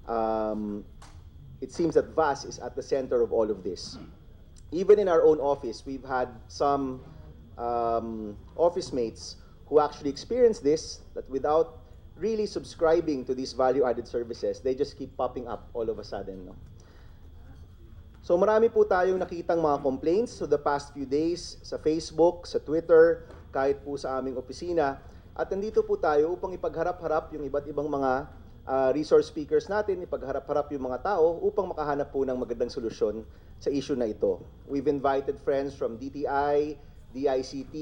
um, it seems that VAS is at the center of all of this. Even in our own office, we've had some office mates who actually experienced this, that without really subscribing to these value-added services, they just keep popping up all of a sudden. No? So marami po tayong nakitang mga complaints so the past few days sa Facebook, sa Twitter, kahit po sa aming opisina. At nandito po tayo upang ipagharap-harap yung iba't ibang mga resource speakers natin, ipagharap-harap yung mga tao upang makahanap po ng magandang solusyon sa issue na ito. We've invited friends from DTI, DICT,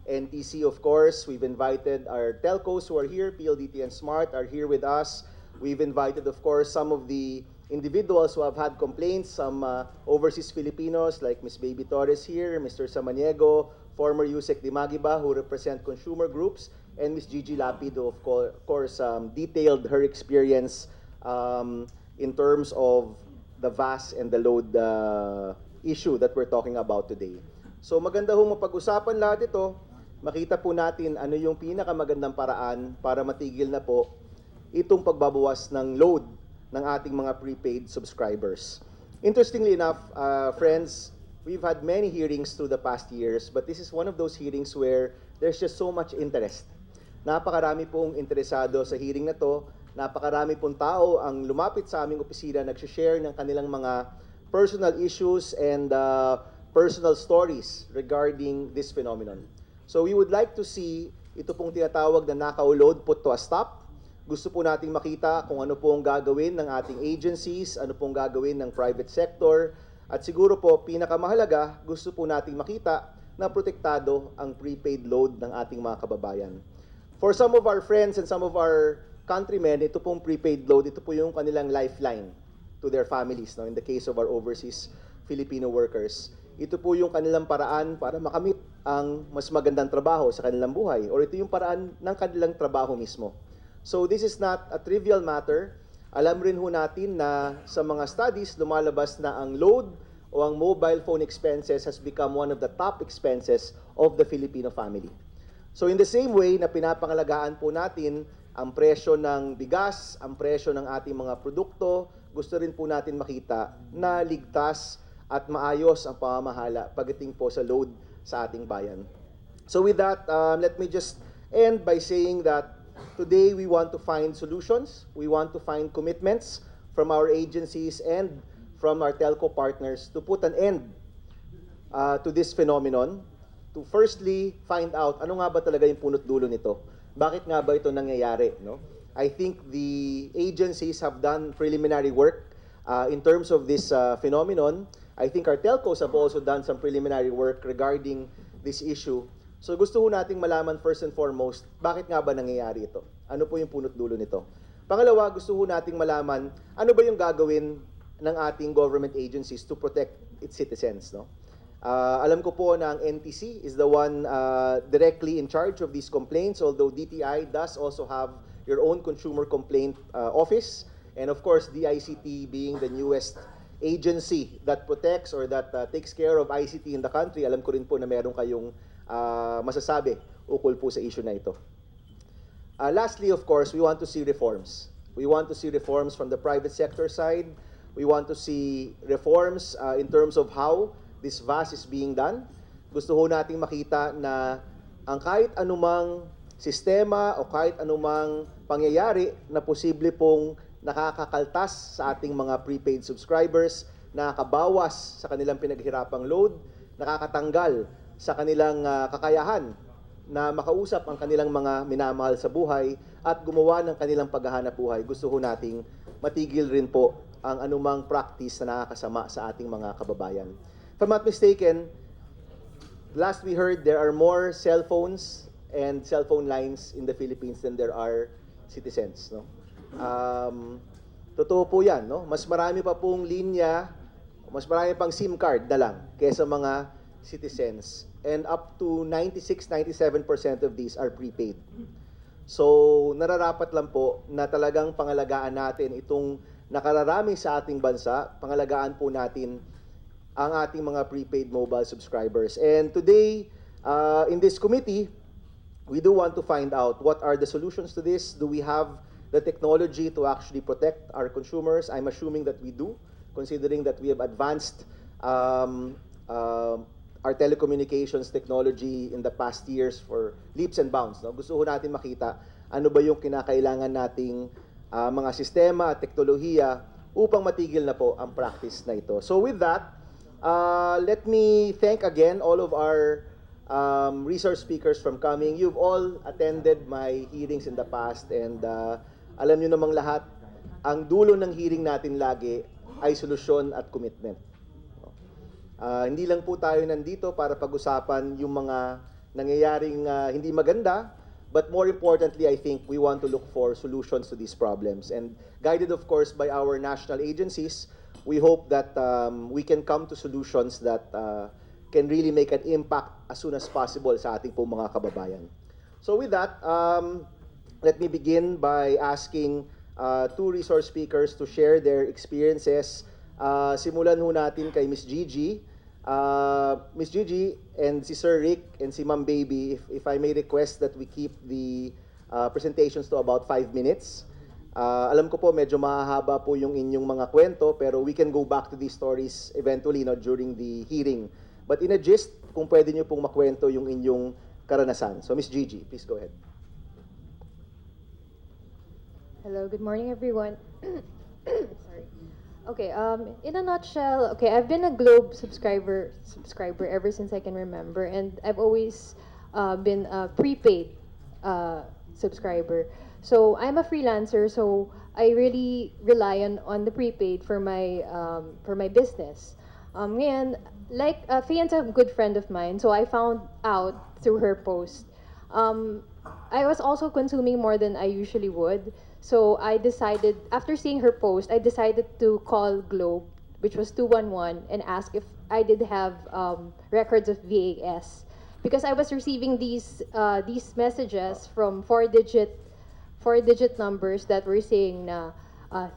NTC of course. We've invited our telcos who are here, PLDT and Smart are here with us. We've invited of course some of the individuals who have had complaints, some overseas Filipinos like Ms. Baby Torres here, Mr. Samaniego, former Yusek Dimagiba who represent consumer groups, and Ms. Gigi Lapido of course detailed her experience in terms of the VAS and the load issue that we're talking about today. So maganda hong mapag-usapan lahat ito, makita po natin ano yung pinakamagandang paraan para matigil na po itong pagbabawas ng load ng ating mga prepaid subscribers. Interestingly enough, friends, we've had many hearings through the past years, but this is one of those hearings where there's just so much interest. Napakarami pong interesado sa hearing na to, napakarami pong tao ang lumapit sa aming opisina, nag-share ng kanilang mga personal issues and personal stories regarding this phenomenon. So we would like to see ito pong tinatawag na nakaw load put to a stop. Gusto po nating makita kung ano pong gagawin ng ating agencies, ano pong gagawin ng private sector, at siguro po, pinakamahalaga, gusto po nating makita na protektado ang prepaid load ng ating mga kababayan. For some of our friends and some of our countrymen, ito pong prepaid load, ito po yung kanilang lifeline to their families, no? In the case of our overseas Filipino workers. Ito po yung kanilang paraan para makamit ang mas magandang trabaho sa kanilang buhay, or ito yung paraan ng kanilang trabaho mismo. So this is not a trivial matter. Alam rin ho natin na sa mga studies, lumalabas na ang load o ang mobile phone expenses has become one of the top expenses of the Filipino family. So in the same way na pinapangalagaan po natin ang presyo ng bigas, ang presyo ng ating mga produkto, gusto rin po natin makita na ligtas at maayos ang pamamahala pagdating po sa load sa ating bayan. So with that, let me just end by saying that today, we want to find solutions. We want to find commitments from our agencies and from our telco partners to put an end to this phenomenon. To firstly find out ano nga ba talaga yung punot dulo nito. Bakit nga ba ito nangyayari? No? I think the agencies have done preliminary work in terms of this phenomenon. I think our telcos have also done some preliminary work regarding this issue. So gusto ho nating malaman first and foremost, bakit nga ba nangyayari ito? Ano po yung punot dulo nito? Pangalawa, gusto ho nating malaman, ano ba yung gagawin ng ating government agencies to protect its citizens? No? Alam ko po na ang NTC is the one directly in charge of these complaints, although DTI does also have your own consumer complaint office. And of course, DICT being the newest agency that protects or that takes care of ICT in the country, alam ko rin po na meron kayong masasabi ukol po sa issue na ito. Lastly, of course, we want to see reforms. We want to see reforms from the private sector side. We want to see reforms in terms of how this VAS is being done. Gusto ho nating makita na ang kahit anumang sistema o kahit anumang pangyayari na posible pong nakakakaltas sa ating mga prepaid subscribers, nakakabawas sa kanilang pinaghirapang load, nakakatanggal sa kanilang kakayahan na makausap ang kanilang mga minamahal sa buhay at gumawa ng kanilang paghahanap buhay. Gusto ho nating matigil rin po ang anumang practice na nakakasama sa ating mga kababayan. If I'm not mistaken, last we heard there are more cell phones and cell phone lines in the Philippines than there are citizens. No? Totoo po yan. No? Mas marami pa pong linya, mas marami pang SIM card na lang kaysa mga citizens, and up to 96-97% of these are prepaid. So nararapat lang po na talagang pangalagaan natin itong nakararami sa ating bansa, pangalagaan po natin ang ating mga prepaid mobile subscribers. And today, in this committee, we do want to find out what are the solutions to this. Do we have the technology to actually protect our consumers? I'm assuming that we do, considering that we have advanced our telecommunications technology in the past years for leaps and bounds. No? Gusto ho natin makita ano ba yung kinakailangan nating mga sistema at teknolohiya upang matigil na po ang practice na ito. So with that, let me thank again all of our resource speakers from coming. You've all attended my hearings in the past, and alam nyo namang lahat, ang dulo ng hearing natin lagi ay solusyon at commitment. Hindi lang po tayo nandito para pag-usapan yung mga nangyayaring hindi maganda, but more importantly, I think we want to look for solutions to these problems. And guided, of course, by our national agencies, we hope that we can come to solutions that can really make an impact as soon as possible sa ating pong mga kababayan. So with that, let me begin by asking two resource speakers to share their experiences. Simulan ho natin kay Miss Gigi. Miss Gigi and si Sir Rick and si Ma'am Baby, if I may request that we keep the presentations to about 5 minutes. Alam ko po medyo mahahaba po yung inyong mga kwento, pero we can go back to these stories eventually, no, during the hearing. But in a gist, kung pwede nyo pong makwento yung inyong karanasan. So Miss Gigi, please go ahead. Hello, good morning everyone. Sorry. Okay, in a nutshell, okay, I've been a Globe subscriber ever since I can remember, and I've always been a prepaid subscriber. So I'm a freelancer, so I really rely on the prepaid for my business. Ngayon, like Fian's a good friend of mine, so I found out through her post. I was also consuming more than I usually would. So I decided, after seeing her post, I decided to call Globe, which was 211, and ask if I did have records of VAS. Because I was receiving these messages from four-digit numbers that were saying na,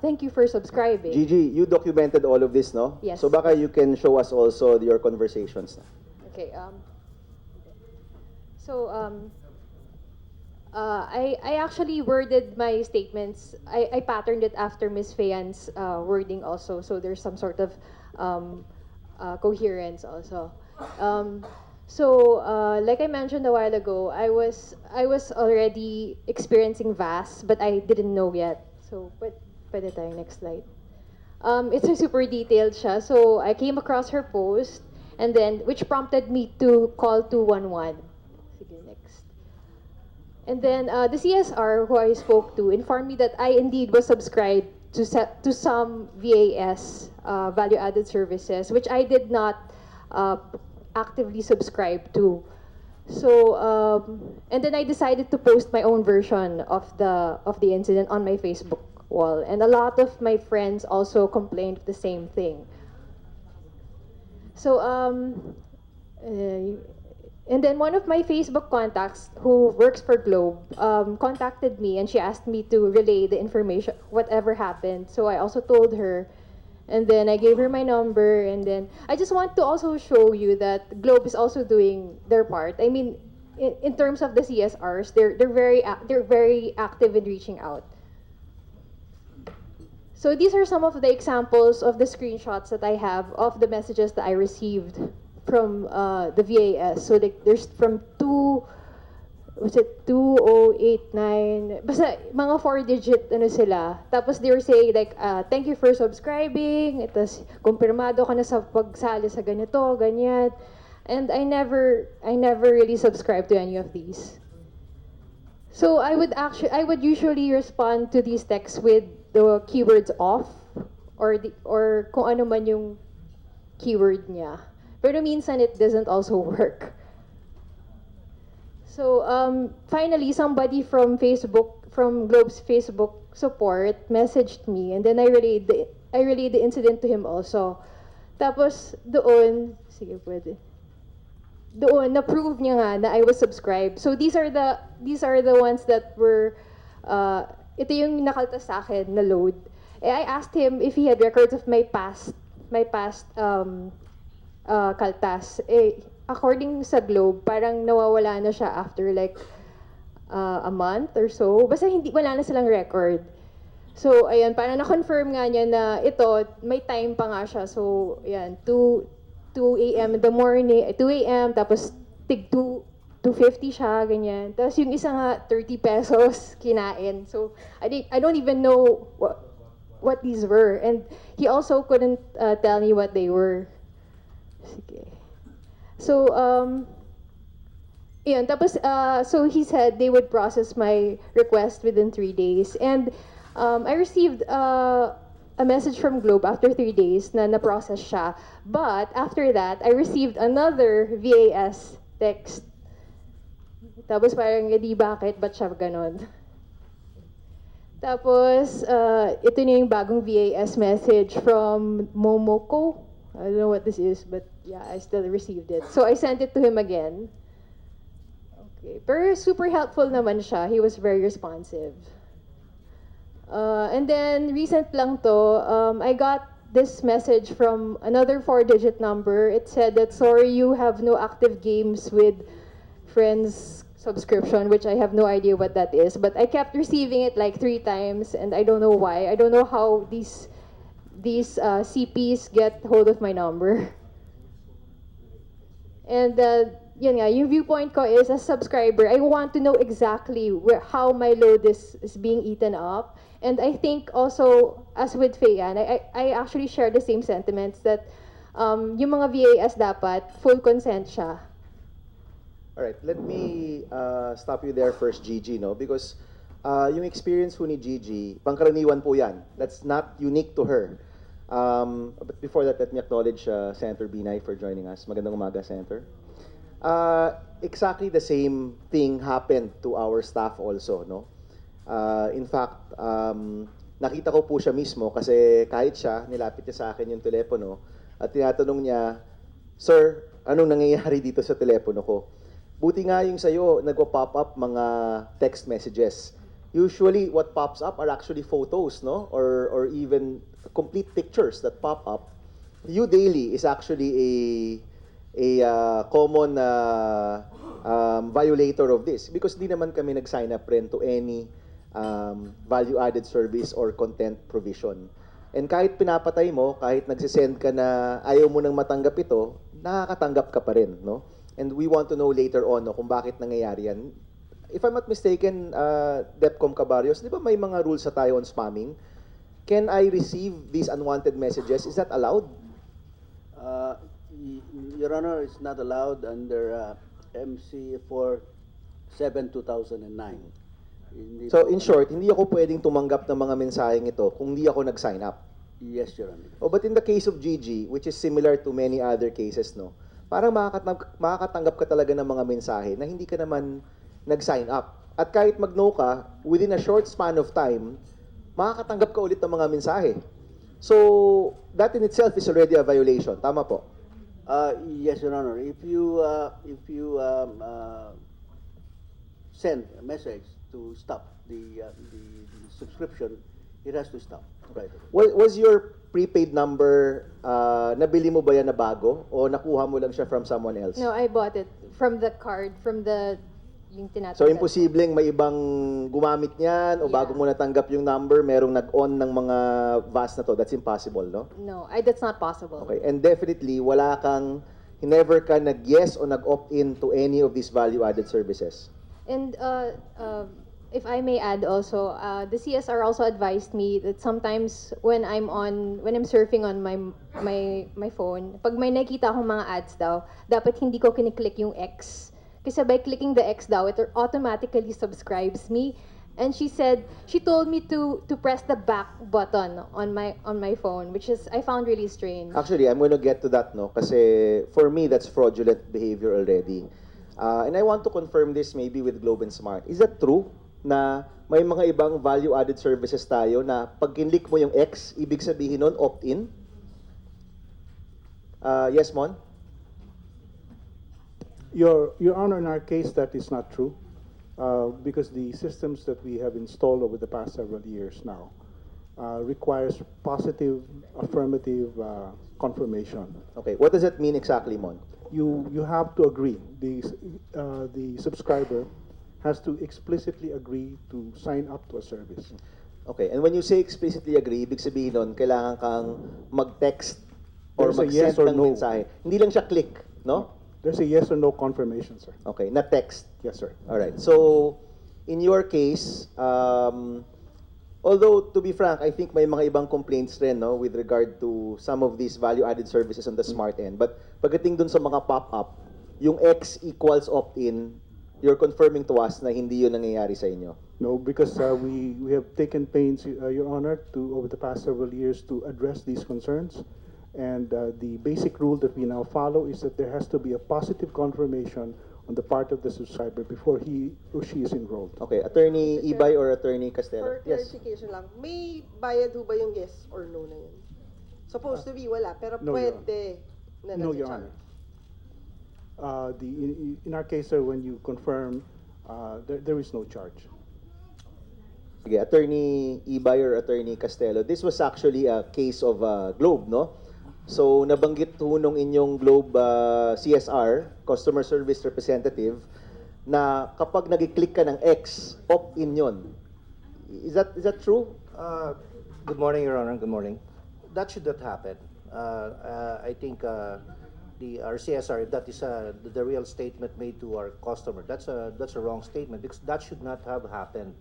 thank you for subscribing. Gigi, you documented all of this, no? Yes. So baka you can show us also your conversations. Okay. I actually worded my statements. I patterned it after Ms. Feyan's wording also, so there's some sort of coherence also. Like I mentioned a while ago, I was already experiencing VAS, but I didn't know yet. So, pwede tayo, next slide. It's a super detailed siya. So I came across her post, and then which prompted me to call 211. Sige, next. And then the CSR who I spoke to informed me that I indeed was subscribed to some VAS value-added services, which I did not actively subscribe to. So and then I decided to post my own version of the incident on my Facebook wall, and a lot of my friends also complained of the same thing. So and then one of my Facebook contacts who works for Globe contacted me, and she asked me to relay the information, whatever happened. So I also told her, and then I gave her my number, and then I just want to also show you that Globe is also doing their part. I mean, in terms of the CSRs, they're very active in reaching out. So these are some of the examples of the screenshots that I have of the messages that I received from the VAS. So there's from 2089, basta mga 4-digit ano sila. Tapos they were saying like, thank you for subscribing, tapos kumpirmado ka na sa pagsali sa ganito, ganyan. And I never really subscribed to any of these. So I would usually respond to these texts with the keywords off, or kung ano man yung keyword niya. Pero minsan it doesn't also work. So finally, somebody from Globe's Facebook support messaged me, and then I relayed the incident to him also. Tapos doon, sige pwede. Doon na-prove niya nga na I was subscribed. So these are the ones that were ito yung nakaltas sa akin na load. I asked him if he had records of my past kaltas. According sa Globe, parang nawawala na siya after like a month or so. Basta wala na silang record. So, ayan, parang na-confirm nga niya na ito, may time pa nga siya. So, ayan, 2 a.m. in the morning, 2 a.m., tapos tig 250 siya, ganyan. Tapos yung isa nga, 30 pesos kinain. So, I don't even know what these were. And he also couldn't tell me what they were. Sige. So, yun. Tapos, so he said they would process my request within 3 days. And I received a message from Globe after 3 days na na-process siya. But after that, I received another VAS text. Tapos parang, di bakit? Ba't siya ganon? Tapos, ito na yung bagong VAS message from Momoko. I don't know what this is, but yeah, I still received it. So I sent it to him again. Okay. Pero super helpful naman siya. He was very responsive. And then, recent lang to, I got this message from another 4-digit number. It said that, sorry, you have no active games with friends subscription, which I have no idea what that is. But I kept receiving it like 3 times, and I don't know why. I don't know how these CPs get hold of my number. And yun nga, yung viewpoint ko is, as a subscriber, I want to know exactly how my load is being eaten up. And I think also, as with Fayan, I actually share the same sentiments that yung mga VAS dapat, full consent siya. Alright, let me stop you there first, Gigi, no? Because yung experience po ni Gigi, pangkaraniwan po yan. That's not unique to her. But before that, let me acknowledge Senator Binay for joining us. Magandang umaga, Senator. Exactly the same thing happened to our staff also, no? In fact, nakita ko po siya mismo kasi kahit siya, nilapit niya sa akin yung telepono at tinatanong niya, Sir, anong nangyayari dito sa telepono ko? Buti nga yung sa'yo, nagpo-pop up mga text messages. Usually, what pops up are actually photos, no? Or even complete pictures that pop up. You Daily is actually a common violator of this because di naman kami nag-sign up rin to any value-added service or content provision. And kahit pinapatay mo, kahit nagsisend ka na ayaw mo nang matanggap ito, nakakatanggap ka pa rin, no? And we want to know later on no, kung bakit nangyayari yan. If I'm not mistaken, Depcom Cabarrios, di ba may mga rules sa tayo on spamming? Can I receive these unwanted messages? Is that allowed? Your Honor, it's not allowed under MC 47/2009. So in short, hindi ako pwedeng tumanggap ng mga mensaheng ito kung hindi ako nag-sign up. Yes, Your Honor. Oh, but in the case of Gigi, which is similar to many other cases, no, parang makakatanggap ka talaga ng mga mensahe na hindi ka naman nag-sign up. At kahit mag-no ka, within a short span of time, makakatanggap ka ulit ng mga mensahe. So, that in itself is already a violation. Tama po? Yes, Your Honor. If you send a message to stop the subscription, it has to stop. Right. Was your prepaid number, nabili mo ba yan na bago? O nakuha mo lang siya from someone else? No, I bought it from the card, from yung tinatanggap. So, imposibleng may ibang gumamit niyan o bago mo natanggap yung number, merong nag-on ng mga VAS na to. That's impossible, no? No, that's not possible. Okay, and definitely, never ka nag-yes o nag-opt-in to any of these value-added services. And if I may add also, the CSR also advised me that sometimes when I'm surfing on my phone, pag may nakita akong mga ads daw, dapat hindi ko kiniklik yung X. Kasi by clicking the X daw, it automatically subscribes me. And she told me to press the back button on my phone, which is I found really strange. Actually, I'm going to get to that, no? Kasi for me, that's fraudulent behavior already. And I want to confirm this maybe with Globe and Smart. Is that true na may mga ibang value-added services tayo na pag kinlik mo yung X, ibig sabihin nun, opt-in? Yes, Mon? Your Honor, in our case, that is not true. Because the systems that we have installed over the past several years now requires positive, affirmative confirmation. Okay, what does that mean exactly, Mon? You have to agree. The subscriber has to explicitly agree to sign up to a service. Okay, and when you say explicitly agree, ibig sabihin nun, kailangan kang mag-text or There's a mag-send yes or ng no. mensahe. Hindi lang siya click, no? There's a yes or no confirmation, sir. Okay, na text. Yes, sir. Alright, so in your case, although to be frank, I think may mga ibang complaints rin, no, with regard to some of these value-added services on the smart end. But pagdating dun sa mga pop-up, yung X equals opt-in, you're confirming to us na hindi yun nangyayari sa inyo. No, because we have taken pains, Your Honor, to over the past several years to address these concerns. And the basic rule that we now follow is that there has to be a positive confirmation on the part of the subscriber before he or she is enrolled. Okay, Attorney Ibay or Attorney Castelo? For clarification lang, may bayad ho ba yung yes or no na yun? Supposed to be wala, pero no, Your pwede na No, Your nasa-charge. Honor. In our case, sir, when you confirm, there is no charge. Sige, Attorney Ibay or Attorney Castelo, this was actually a case of Globe, no? So, nabanggit ho nung inyong Globe CSR, Customer Service Representative, na kapag nag-click ka ng X, opt-in yun. Is that true? Good morning, Your Honor. Good morning. That should not happen. I think our CSR, if that is the real statement made to our customer, that's a wrong statement because that should not have happened.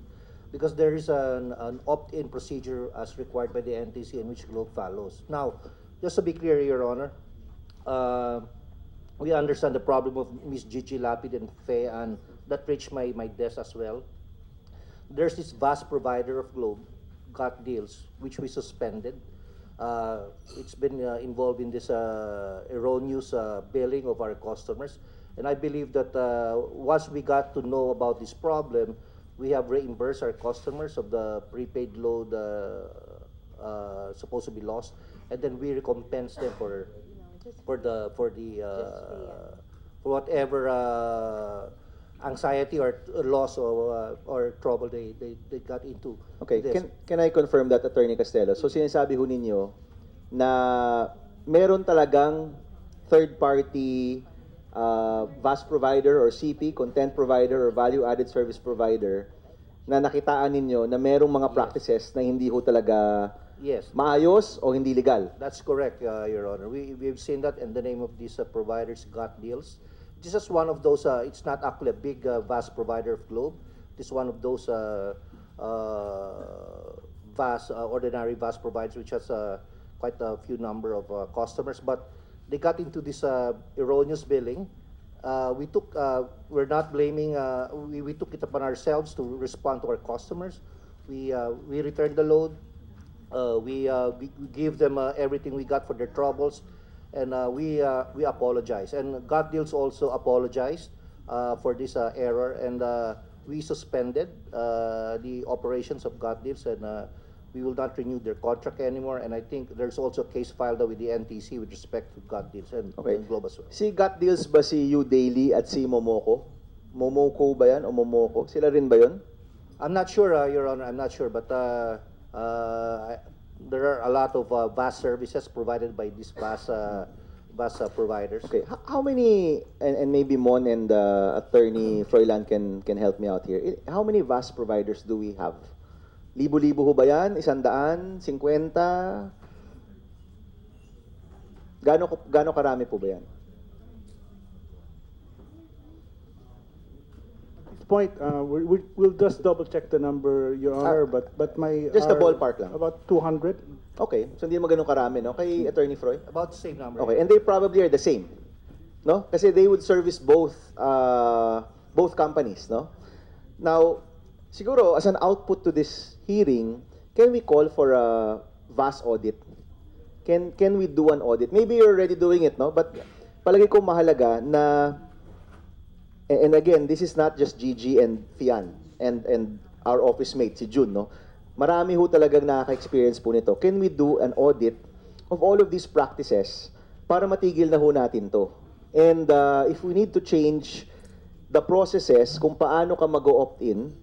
Because there is an opt-in procedure as required by the NTC in which Globe follows. Now, just to be clear, Your Honor, we understand the problem of Ms. Gigi Lapid and Faye, and that reached my desk as well. There's this vast provider of Globe, Got Deals, which we suspended. It's been involved in this erroneous billing of our customers. And I believe that once we got to know about this problem, we have reimbursed our customers of the prepaid load supposed to be lost, and then we recompense them for whatever anxiety or loss or trouble they got into. Okay, this. can I confirm that, Attorney Castelo? So sinasabi ho ninyo na meron talagang third-party VAS provider or CP, content provider or value-added service provider na nakitaan ninyo na merong mga practices na hindi ho talaga Yes. maayos o hindi legal? That's correct, Your Honor. We've seen that, and the name of these providers Got Deals. This is one of those, it's not actually a big vast provider of Globe. This is one of those ordinary vast providers which has quite a few number of customers, but they got into this erroneous billing. We're not blaming, we took it upon ourselves to respond to our customers. We returned the load. We give them everything we got for their troubles, and we apologize. And God Deals also apologized for this error, and we suspended the operations of God Deals, and we will not renew their contract anymore. And I think there's also a case filed with the NTC with respect to God Deals and Globe as well. Si Got Deals ba si You Daily at si Momoko? Momoko ba yan o Momoko? Sila rin ba yun? I'm not sure, Your Honor. I'm not sure, but there are a lot of vast services provided by these vast providers. Okay, how many, and maybe Mon and Attorney Froilan can help me out here. How many VAS providers do we have? Libo-libo ho ba yan? 100? 50? Gaano karami po ba yan? Point, we'll just double check the number, Your Honor, but my just a ballpark lang. About 200. Okay, so hindi mo ganun karami, no? Kay Attorney Froy? About the same number. Okay, and they probably are the same, no? Kasi they would service both companies, no? Now, siguro as an output to this hearing, can we call for a VAS audit? Can we do an audit? Maybe you're already doing it, no? But palagi ko mahalaga na, and again, this is not just Gigi and Fian and our office mate, si Jun, no? Marami ho talagang nakaka-experience po nito. Can we do an audit of all of these practices para matigil na ho natin to? And if we need to change the processes kung paano ka mag-opt-in,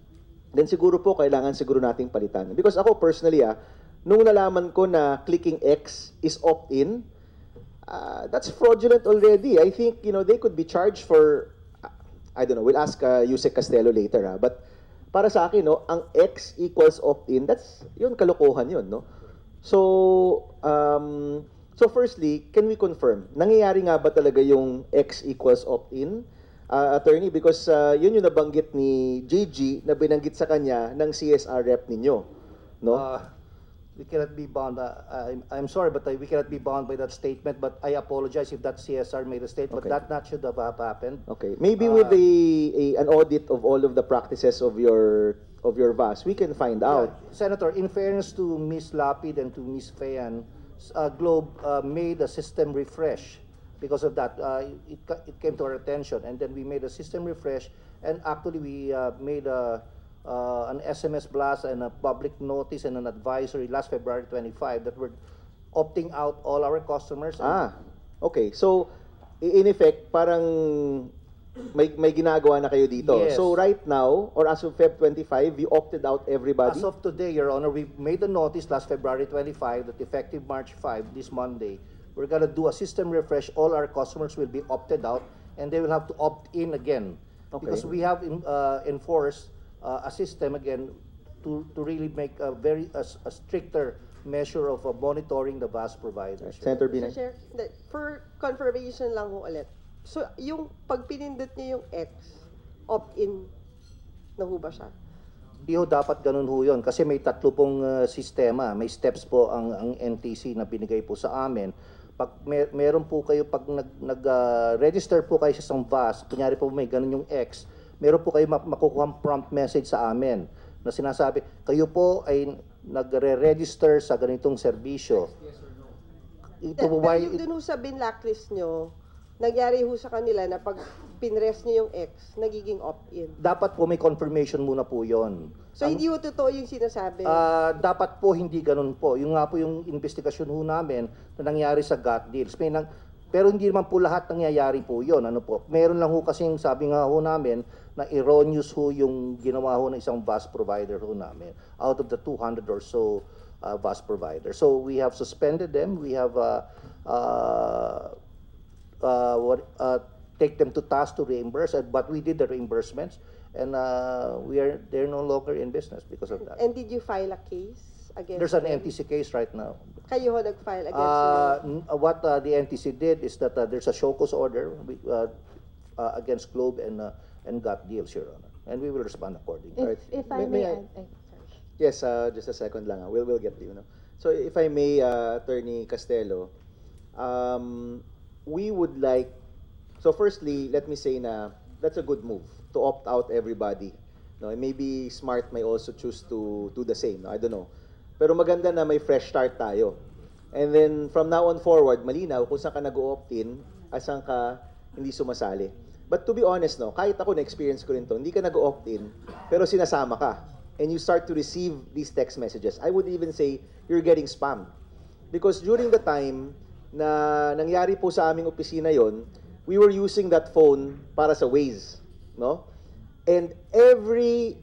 then siguro po kailangan siguro nating palitan. Because ako personally, nung nalaman ko na clicking X is opt-in, that's fraudulent already. I think, they could be charged for I don't know, we'll ask Yusek Castelo later, but para sa akin, no, ang X equals opt-in, yun, kalokohan yun, no? So, so firstly, can we confirm, nangyayari nga ba talaga yung X equals opt-in, attorney? Because yun yung nabanggit ni JG na binanggit sa kanya ng CSR rep ninyo, no? We cannot be bound. I'm sorry, but we cannot be bound by that statement. But I apologize if that CSR made a statement. Okay. But that should have happened. Okay, maybe with an audit of all of the practices of your VAS, we can find out. Senator, in fairness to Ms. Lapid and to Ms. Fayan, Globe made a system refresh. Because of that, it came to our attention, and then we made a system refresh, and actually we made an SMS blast and a public notice and an advisory last February 25 that we're opting out all our customers. Okay. So, in effect, parang may ginagawa na kayo dito. Yes. So, right now, or as of Feb 25, you opted out everybody? As of today, Your Honor, we made a notice last February 25 that effective March 5, this Monday, we're going to do a system refresh. All our customers will be opted out, and they will have to opt in again. Okay. Because we have enforced a system again to really make a stricter measure of monitoring the VAS providers. Senator Mr. Binay? Chair, for confirmation lang ho ulit. So, yung pag pinindot niyo yung X, opt-in na ho ba siya? Hindi ho dapat ganun ho yun kasi may tatlo pong sistema, may steps po ang NTC na binigay po sa amin. Pag meron po kayo, pag nag-register po kayo sa isang VAS, kunyari po may ganun yung X, meron po kayo makukuhang prompt message sa amin na sinasabi, kayo po ay nagre-register sa ganitong serbisyo. Ito po Pero yung dun ho sa binlacklist nyo, nangyari ho sa kanila na pag pinrest nyo yung X, nagiging opt-in. dapat po may confirmation muna po yon. So, hindi ho totoo yung sinasabi. Dapat po hindi ganun po. Yung nga po yung investigasyon ho namin na nangyari sa gut deals. Pero hindi naman po lahat nangyayari po yon. Ano po? Meron lang ho kasing sabi nga ho namin na erroneous ho yung ginawa ho ng isang VAS provider ho namin out of the 200 or so VAS providers. So we have suspended them. We have take them to task to reimburse, but we did the reimbursements, and they're no longer in business because of that. And did you file a case against There's an them? NTC case right now. Kayo ho nag-file against them? What the NTC did is that there's a show cause order against Globe and Gut Deals, Your Honor, and we will respond accordingly. If I May may I- add, sorry. Yes, just a second lang. We'll get to you. No? So if I may, Attorney Castelo, we would like, so firstly, let me say na that's a good move to opt out everybody. No, and maybe Smart may also choose to do the same. No? I don't know. Pero maganda na may fresh start tayo. And then from now on forward, malinaw kung saan ka nag-opt-in, asan ka hindi sumasali. But to be honest, no, kahit ako na-experience ko rin to, hindi ka nag-opt-in, pero sinasama ka. And you start to receive these text messages. I would even say you're getting spammed. Because during the time na nangyari po sa aming opisina yon, we were using that phone para sa Waze, no? And every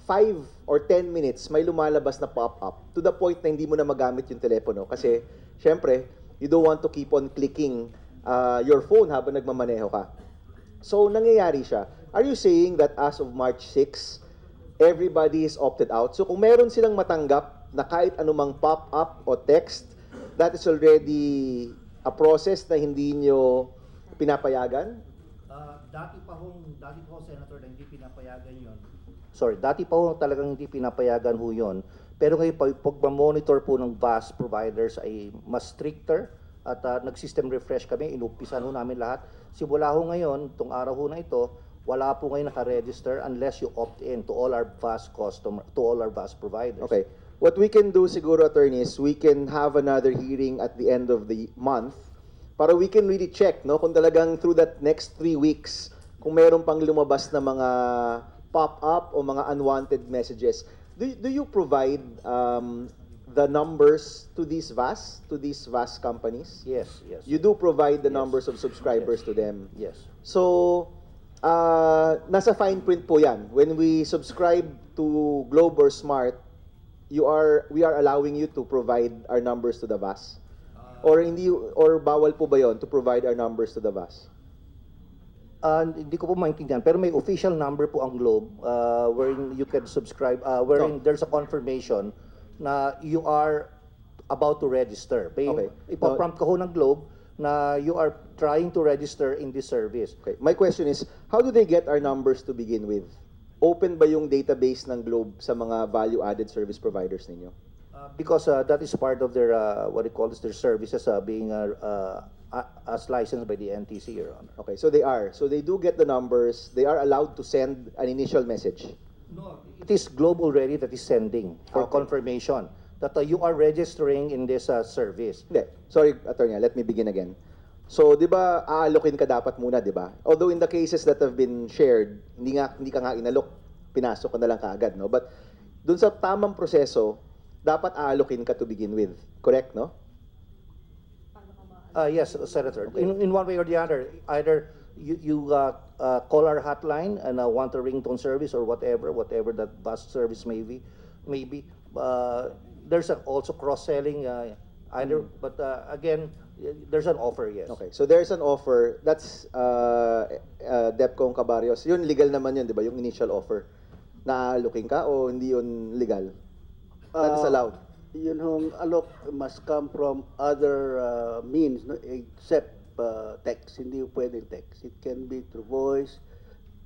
5 or 10 minutes, may lumalabas na pop-up to the point na hindi mo na magamit yung telepono. Kasi, syempre, you don't want to keep on clicking your phone habang nagmamaneho ka. So, nangyayari siya. Are you saying that as of March 6, everybody is opted out? So, kung meron silang matanggap na kahit anumang pop-up o text, that is already a process na hindi nyo pinapayagan? Dati pa ho, Senator, na hindi pinapayagan yon. Sorry, dati pa ho talagang hindi pinapayagan ho yon. Pero ngayon, pag-monitor po ng VAS providers ay mas stricter at nag-system refresh kami, inumpisan ho namin lahat. Simula ho ngayon, itong araw ho na ito, wala po ngayon naka-register unless you opt in to all our VAS to all our VAS providers. Okay. What we can do siguro, attorneys, we can have another hearing at the end of the month para we can really check, no, kung talagang through that next 3 weeks, kung meron pang lumabas na mga pop-up o mga unwanted messages. Do you provide the numbers to these VAS companies? Yes. You do provide the Yes. numbers of subscribers to them. Yes. So, nasa fine print po yan. When we subscribe to Globe or Smart, we are allowing you to provide our numbers to the VAS? Or bawal po ba yon to provide our numbers to the VAS? Hindi ko po maintindihan, pero may official number po ang Globe wherein you can subscribe, wherein No. there's a confirmation na you are about to register. Okay. Ipaprompt ka ho ng Globe na you are trying to register in this service. Okay. My question is, how do they get our numbers to begin with? Open ba yung database ng Globe sa mga value-added service providers ninyo? Because that is part of their, what they call this, their services being as licensed by the NTC, Your Honor. Okay, so they are. So they do get the numbers. They are allowed to send an initial message. No, it is Globe already that is sending for Okay. confirmation that you are registering in this service. Hindi. Sorry, attorney, let me begin again. So, di ba, aalokin ka dapat muna, di ba? Although in the cases that have been shared, hindi ka nga inalok, pinasok ka na lang kaagad, no? But dun sa tamang proseso, dapat aalokin ka to begin with. Correct, no? Yes, Senator. In one way or the other, either you call our hotline and want a ringtone service or whatever that bus service may be. There's also cross-selling either, but again, there's an offer, yes. Okay, so there's an offer. That's DepCon Cabarrios. Yun, legal naman yun, di ba? Yung initial offer. Naalokin ka o hindi yun legal? That is allowed. Yun hong alok must come from other means, no? Except text. Hindi pwedeng text. It can be through voice,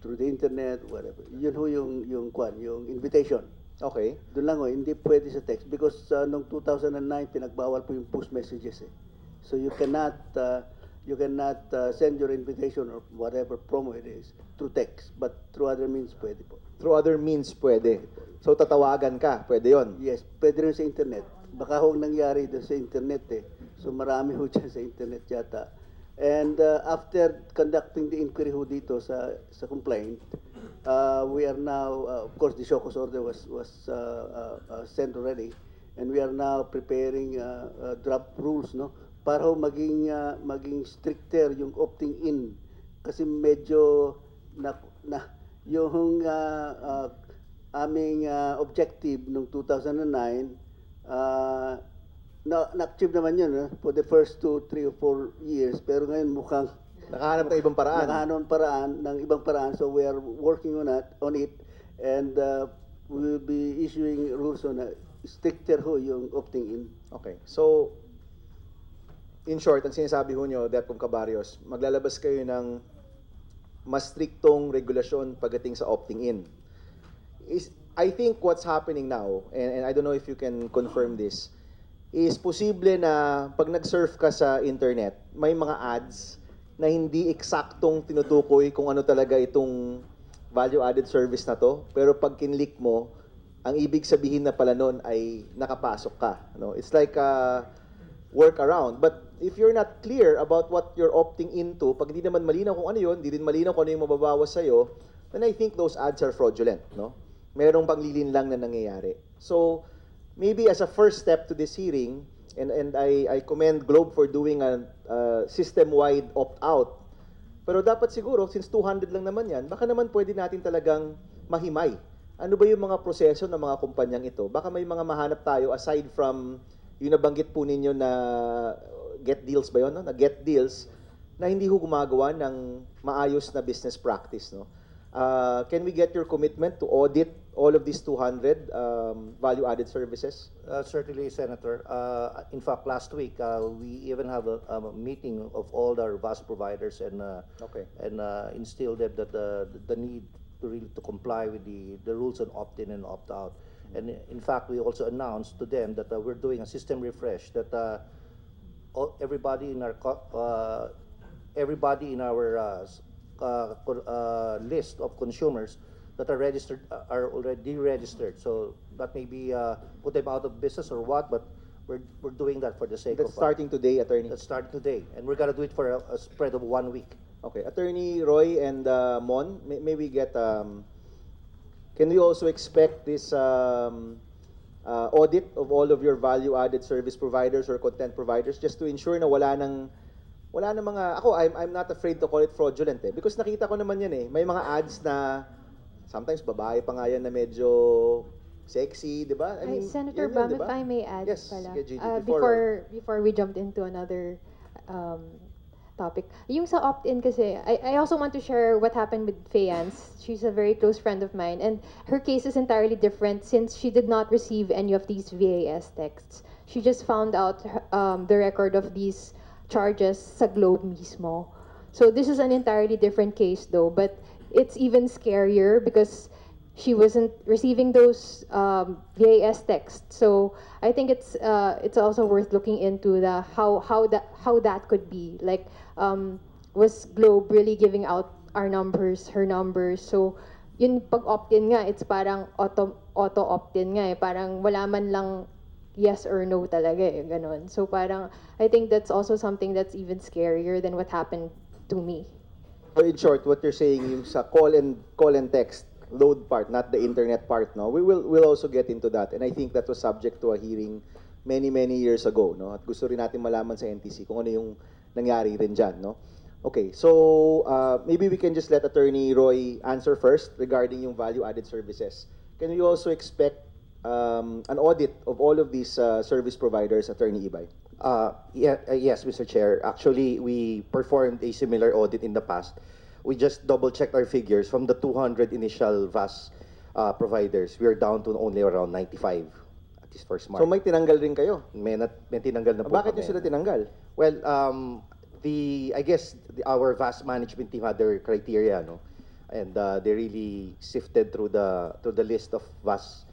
through the internet, whatever. Yun ho yung invitation. Okay. Doon lang ho, hindi pwede sa text. Because noong 2009, pinagbawal po yung push messages eh. So you cannot send your invitation or whatever promo it is through text. But through other means, pwede po. Through other means, pwede. So tatawagan ka, pwede yon. Yes, pwede rin sa internet. Baka hong nangyari doon sa internet eh. So marami ho dyan sa internet yata. And after conducting the inquiry ho dito sa complaint, we are now, of course, the show cause order was sent already, and we are now preparing draft rules, no? Para ho maging stricter yung opting in. Kasi medyo yung aming objective noong 2009, na-achieve naman yun for the first 2, 3, or 4 years. Pero ngayon mukhang Nakahanap ng ibang paraan. ng ibang paraan. So we are working on it, and we will be issuing rules on stricter ho yung opting in. Okay. So, in short, ang sinasabi ho nyo, DepCon Cabarrios, maglalabas kayo ng mas striktong regulasyon pagdating sa opting in. I think what's happening now, and I don't know if you can confirm this, is posible na pag nag-surf ka sa internet, may mga ads na hindi eksaktong tinutukoy kung ano talaga itong value-added service na to. Pero pag kinlik mo, ang ibig sabihin na pala nun ay nakapasok ka. No? It's like a workaround. But if you're not clear about what you're opting into, pag hindi naman malinaw kung ano yun, hindi rin malinaw kung ano yung mababawas sa'yo, then I think those ads are fraudulent. No? Merong panglilin lang na nangyayari. So, maybe as a first step to this hearing, and I commend Globe for doing a system-wide opt-out. Pero dapat siguro, since 200 lang naman yan, baka naman pwede natin talagang mahimay. Ano ba yung mga proseso ng mga kumpanyang ito? Baka may mga mahanap tayo aside from yung nabanggit po ninyo na get deals ba yun? No? Na get deals na hindi ho gumagawa ng maayos na business practice. No? Can we get your commitment to audit all of these 200 value-added services? Certainly, Senator. In fact, last week, we even have a meeting of all our bus providers and instilled that the need to really to comply with the rules on opt-in and opt-out. And in fact, we also announced to them that we're doing a system refresh, that everybody in our list of consumers that are registered are already registered. So that may be put them out of business or what, but we're doing that for the sake That's of starting today, Attorney. that's starting today, and we're gonna do it for a spread of 1 week. Okay, Attorney Roy and Mon, may we get, can we also expect this audit of all of your value-added service providers or content providers just to ensure na wala nang mga, I'm not afraid to call it fraudulent because nakita ko naman yan may mga ads na sometimes babae pa nga yan na medyo sexy, di ba? I mean, Senator yun, Bam, di ba? if I may add Yes, pala, sige, Gigi, before we jumped into another topic. Yung sa opt-in kasi, I also want to share what happened with Fayance. She's a very close friend of mine, and her case is entirely different since she did not receive any of these VAS texts. She just found out the record of these charges sa Globe mismo. So this is an entirely different case though, but it's even scarier because she wasn't receiving those VAS texts. So I think it's also worth looking into the how that could be. Like, was Globe really giving out her numbers? So yun, pag opt-in nga, it's parang auto opt-in nga eh. Parang wala man lang yes or no talaga eh, ganon. So parang I think that's also something that's even scarier than what happened to me. So in short, what you're saying yung sa call and text load part, not the internet part, no? We'll also get into that, and I think that was subject to a hearing many years ago, no? At gusto rin natin malaman sa NTC kung ano yung nangyari rin dyan, no? Okay, so maybe we can just let Attorney Roy answer first regarding yung value-added services. Can we also expect an audit of all of these service providers, Attorney Ibay? Yes, Mr. Chair. Actually, we performed a similar audit in the past. We just double-checked our figures. From the 200 initial VAS providers, we are down to only around 95 at this first mark. So may tinanggal rin kayo? May tinanggal na po Bakit kami. nyo sila tinanggal? Well, I guess our VAS management team had their criteria, no? And they really sifted through the list of VAS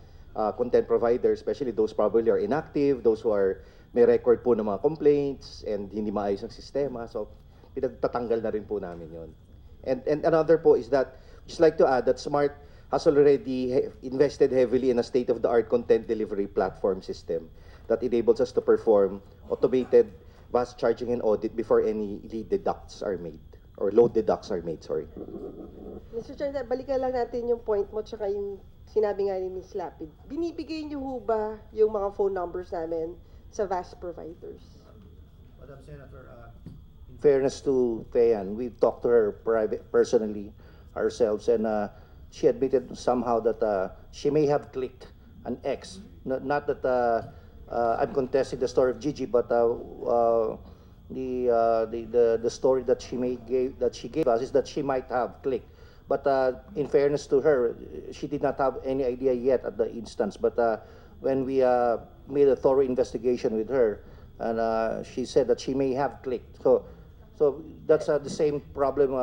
content providers, especially those probably are inactive, those who are may record po ng mga complaints and hindi maayos ang sistema. So, pinagtatanggal na rin po namin yun. And another po is that, just like to add that Smart has already invested heavily in a state-of-the-art content delivery platform system that enables us to perform automated VAS charging and audit before any lead deducts are made, or load deducts are made, sorry. Mr. Chair, balikan lang natin yung point mo tsaka yung sinabi nga ni Ms. Lapid. Binibigay niyo ho ba yung mga phone numbers namin sa VAS providers? Madam Senator, in fairness to Fayan, we've talked to her personally ourselves, and she admitted somehow that she may have clicked an X. Not that I'm contesting the story of Gigi, but the story that she gave us is that she might have clicked. But in fairness to her, she did not have any idea yet at the instance. But when we made a thorough investigation with her, and she said that she may have clicked. So that's the same problem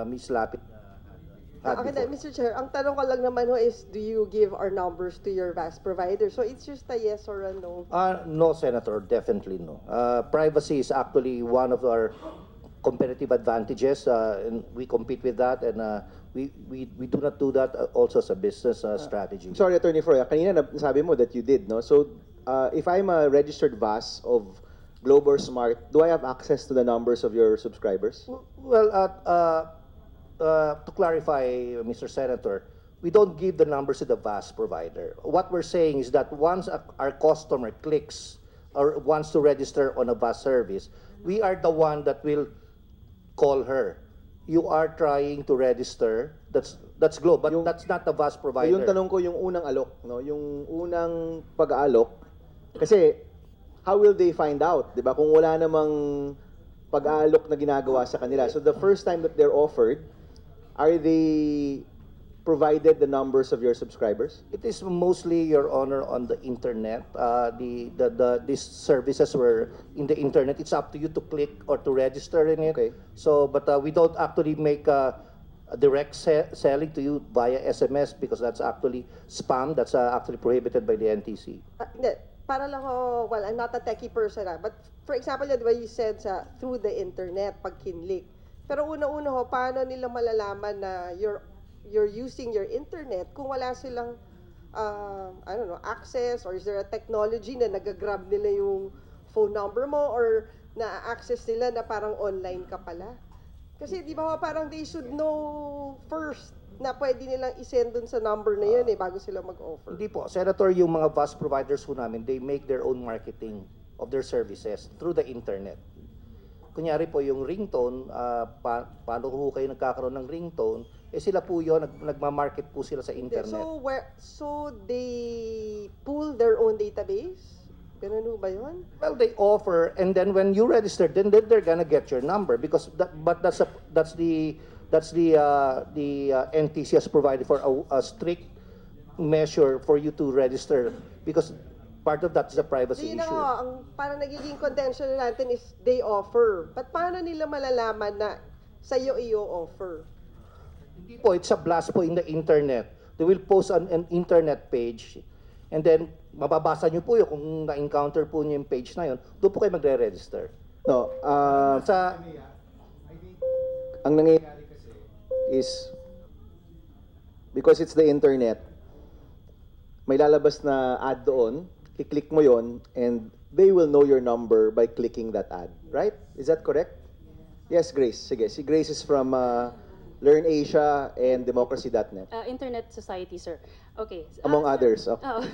Ms. Lapid had Okay, before. Mr. Chair, ang tanong ko lang naman ho is, do you give our numbers to your VAS provider? So it's just a yes or a no? No, Senator, definitely no. Privacy is actually one of our competitive advantages, and we compete with that, and we do not do that also as a business strategy. Sorry, Attorney Froy, kanina sabi mo that you did, no? So, if I'm a registered VAS of Globe or Smart, do I have access to the numbers of your subscribers? Well, to clarify, Mr. Senator, we don't give the numbers to the VAS provider. What we're saying is that once our customer clicks or wants to register on a VAS service, we are the one that will call her. You are trying to register, that's Globe, but that's not the VAS provider. So yung tanong ko, yung unang alok, no? Yung unang pag-aalok, kasi how will they find out, 'di ba? Kung wala namang pag-aalok na ginagawa sa kanila. So the first time that they're offered, are they provided the numbers of your subscribers? It is mostly, Your Honor, on the internet. These services were in the internet. It's up to you to click or to register in it. Okay. So, but we don't actually make a direct selling to you via SMS because that's actually spam. That's actually prohibited by the NTC. Hindi, para lang ho, well, I'm not a techie person but for example, di ba you said through the internet, pag kinlik. Pero una-una ho, paano nila malalaman na you're using your internet kung wala silang, I don't know, access, or is there a technology na nagagrab nila yung phone number mo, or na-access nila na parang online ka pala? Kasi di ba ho, parang they should know first na pwede nilang isend dun sa number na yun bago sila mag-offer. Hindi po. Senator, yung mga VAS providers po namin, they make their own marketing of their services through the internet. Kunyari po yung ringtone, paano po kayo nagkakaroon ng ringtone, sila po yun, nagmamarket po sila sa internet. So they pool their own database? Ganun ho ba yun? Well, they offer, and then when you register, then they're gonna get your number because the NTC has provided for a strict measure for you to register because part of that is a privacy Yun na issue. nga, ang parang nagiging contention natin is they offer. But paano nila malalaman na sa'yo i-offer? Hindi po, it's a blast po in the internet. They will post an internet page and then mababasa nyo po yun kung na-encounter po nyo yung page na yun, doon po kayo magre-register. No, Sa ang nangyayari kasi is because it's the internet, may lalabas na ad doon, i-click mo yon and they will know your number by clicking that ad, right? Is that correct? Yes, Grace. Sige, si Grace is from Learn Asia and Democracy.net. Internet Society, sir. Okay. Among sir- others. Oh. Oh.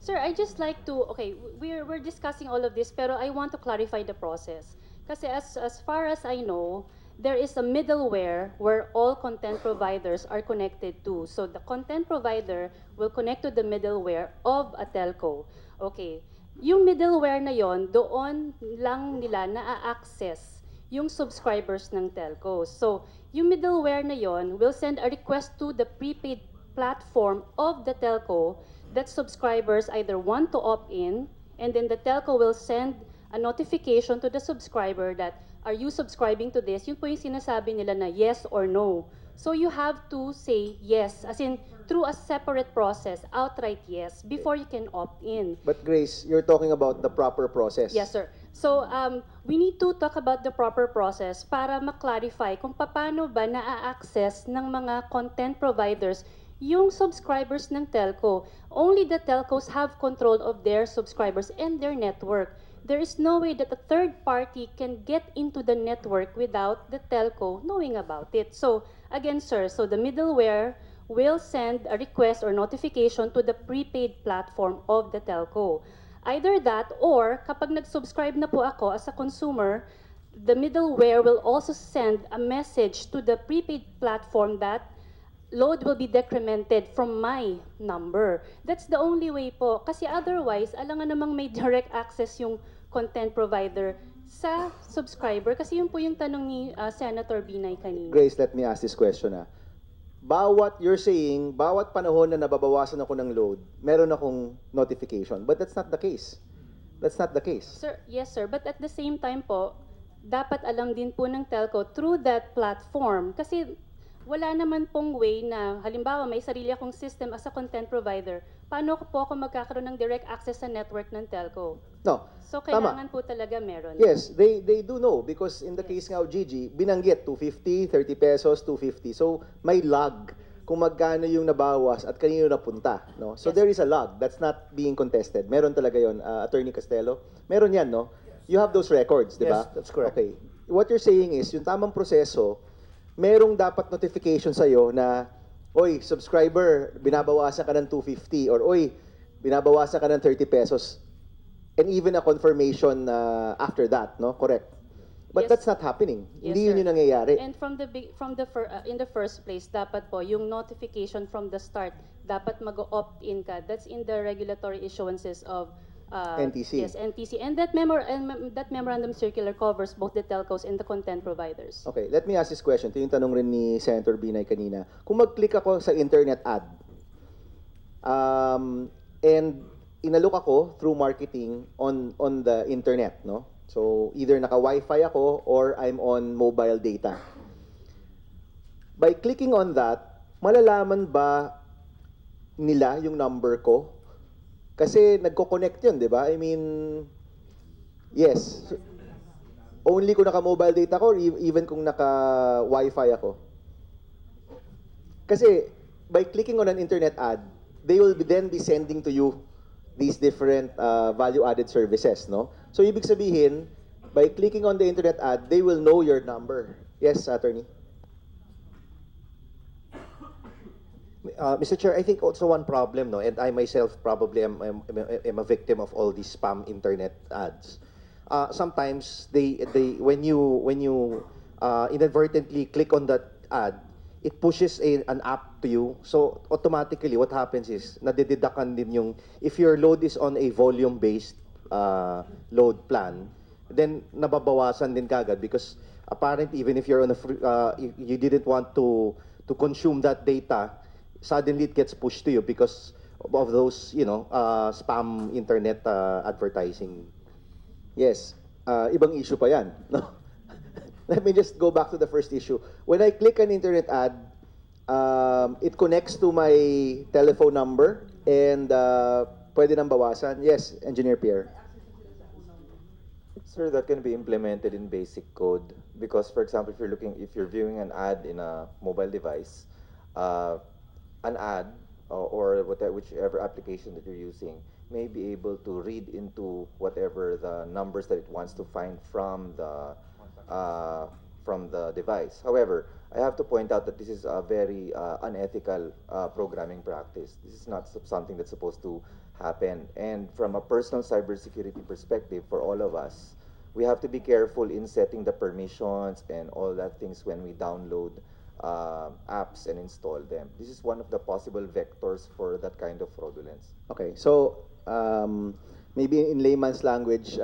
Sir, I just like to, okay, we're discussing all of this, pero I want to clarify the process. Kasi as far as I know, there is a middleware where all content providers are connected to. So the content provider will connect to the middleware of a telco. Okay. Yung middleware na yon, doon lang nila na-access yung subscribers ng telco. So, yung middleware na yon will send a request to the prepaid platform of the telco that subscribers either want to opt in, and then the telco will send a notification to the subscriber that, are you subscribing to this? Yun po yung sinasabi nila na yes or no. So you have to say yes, as in through a separate process, outright yes, before you can opt in. But Grace, you're talking about the proper process. Yes, sir. So, we need to talk about the proper process para ma-clarify kung paano ba na-access ng mga content providers yung subscribers ng telco. Only the telcos have control of their subscribers and their network. There is no way that a third party can get into the network without the telco knowing about it. So, again, sir, so the middleware will send a request or notification to the prepaid platform of the telco. Either that or kapag nag-subscribe na po ako as a consumer, the middleware will also send a message to the prepaid platform that load will be decremented from my number. That's the only way po. Kasi otherwise, alangan namang may direct access yung content provider sa subscriber. Kasi yun po yung tanong ni Senator Binay kanina. Grace, let me ask this question. You're saying, bawat panahon na nababawasan ako ng load, meron akong notification. But that's not the case. That's not the case. Sir, yes sir, but at the same time po, dapat alam din po ng telco through that platform. Kasi wala naman pong way na, halimbawa may sarili akong system as a content provider, paano ko po ako magkakaroon ng direct access sa network ng telco? No. So Tama. kailangan po talaga meron. Yes, they do know because in the case nga of Gigi, binanggit 250, 30 pesos, 250. So may log kung magkano yung nabawas at kanino napunta, no? So Yes. there is a log that's not being contested. Meron talaga yon, Attorney Castelo. Meron yan, no? You have those records, di ba? Yes, that's correct. Okay. What you're saying is yung tamang proseso, merong dapat notification sa'yo na, oy, subscriber, binabawasan ka ng 250 or oy, binabawasan ka ng 30 pesos. And even a confirmation after that, no? Correct. But Yes. that's not happening. Yes, Hindi sir. yun yung nangyayari. And in the first place, dapat po yung notification from the start, dapat mag-opt-in ka. That's in the regulatory issuances of NTC. Yes, NTC. And that memorandum circular covers both the telcos and the content providers. Okay, let me ask this question. Ito yung tanong rin ni Senator Binay kanina. Kung mag-click ako sa internet ad, and inalok ako through marketing on the internet, no? So, either naka-Wi-Fi ako or I'm on mobile data. By clicking on that, malalaman ba nila yung number ko? Kasi nagko-connect yun, di ba? I mean, yes. Only kung naka-mobile data ko or even kung naka-Wi-Fi ako. Kasi by clicking on an internet ad, they will then be sending to you these different value-added services, no? So, ibig sabihin, by clicking on the internet ad, they will know your number. Yes, attorney? Mr. Chair, I think also one problem, no, and I myself probably am a victim of all these spam internet ads. Sometimes when you inadvertently click on that ad, it pushes an app to you. So automatically, what happens is nadideductan din yung if your load is on a volume-based load plan, then nababawasan din kagad because apparently even if you're on a you didn't want to consume that data, suddenly it gets pushed to you because of those, spam internet advertising. Yes, ibang issue pa yan. No? Let me just go back to the first issue. When I click an internet ad, it connects to my telephone number and pwede nang bawasan. Yes, Engineer Pierre. Sir, that can be implemented in basic code because, for example, if you're viewing an ad in a mobile device, an ad or whichever application that you're using may be able to read into whatever the numbers that it wants to find from the device. However, I have to point out that this is a very unethical programming practice. This is not something that's supposed to happen. And from a personal cybersecurity perspective, for all of us, we have to be careful in setting the permissions and all that things when we download apps and install them. This is one of the possible vectors for that kind of fraudulence. Okay, so maybe in layman's language,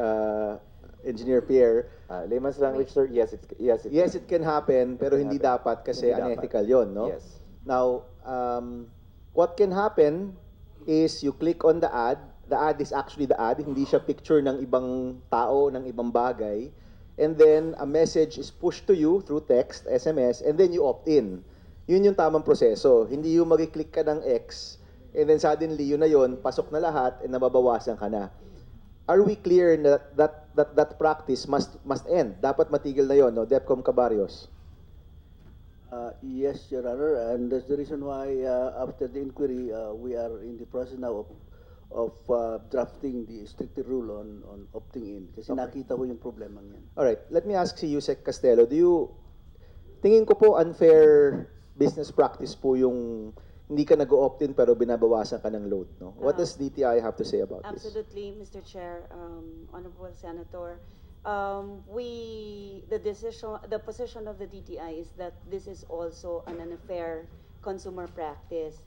Engineer Pierre, Layman's language, sir, yes, it can happen, pero hindi dapat kasi Hindi dapat. unethical yon, no? Yes. Now, what can happen is you click on the ad is actually the ad, hindi siya picture ng ibang tao, ng ibang bagay, and then a message is pushed to you through text, SMS, and then you opt in. Yun yung tamang proseso. Hindi yung mag-click ka ng X, and then suddenly yun na yun, pasok na lahat, and nababawasan ka na. Are we clear that practice must end? Dapat matigil na yon, no? Depcom Cabarrios. Yes, Your Honor, and that's the reason why after the inquiry, we are in the process now of drafting the stricter rule on opting in. Kasi nakita ko yung problema niyan. Alright, let me ask si Yusek Castelo, tingin ko po unfair business practice po yung hindi ka nag-opt-in pero binabawasan ka ng load, no? What does DTI have to say about this? Absolutely, Mr. Chair, Honorable Senator. The position of the DTI is that this is also an unfair consumer practice.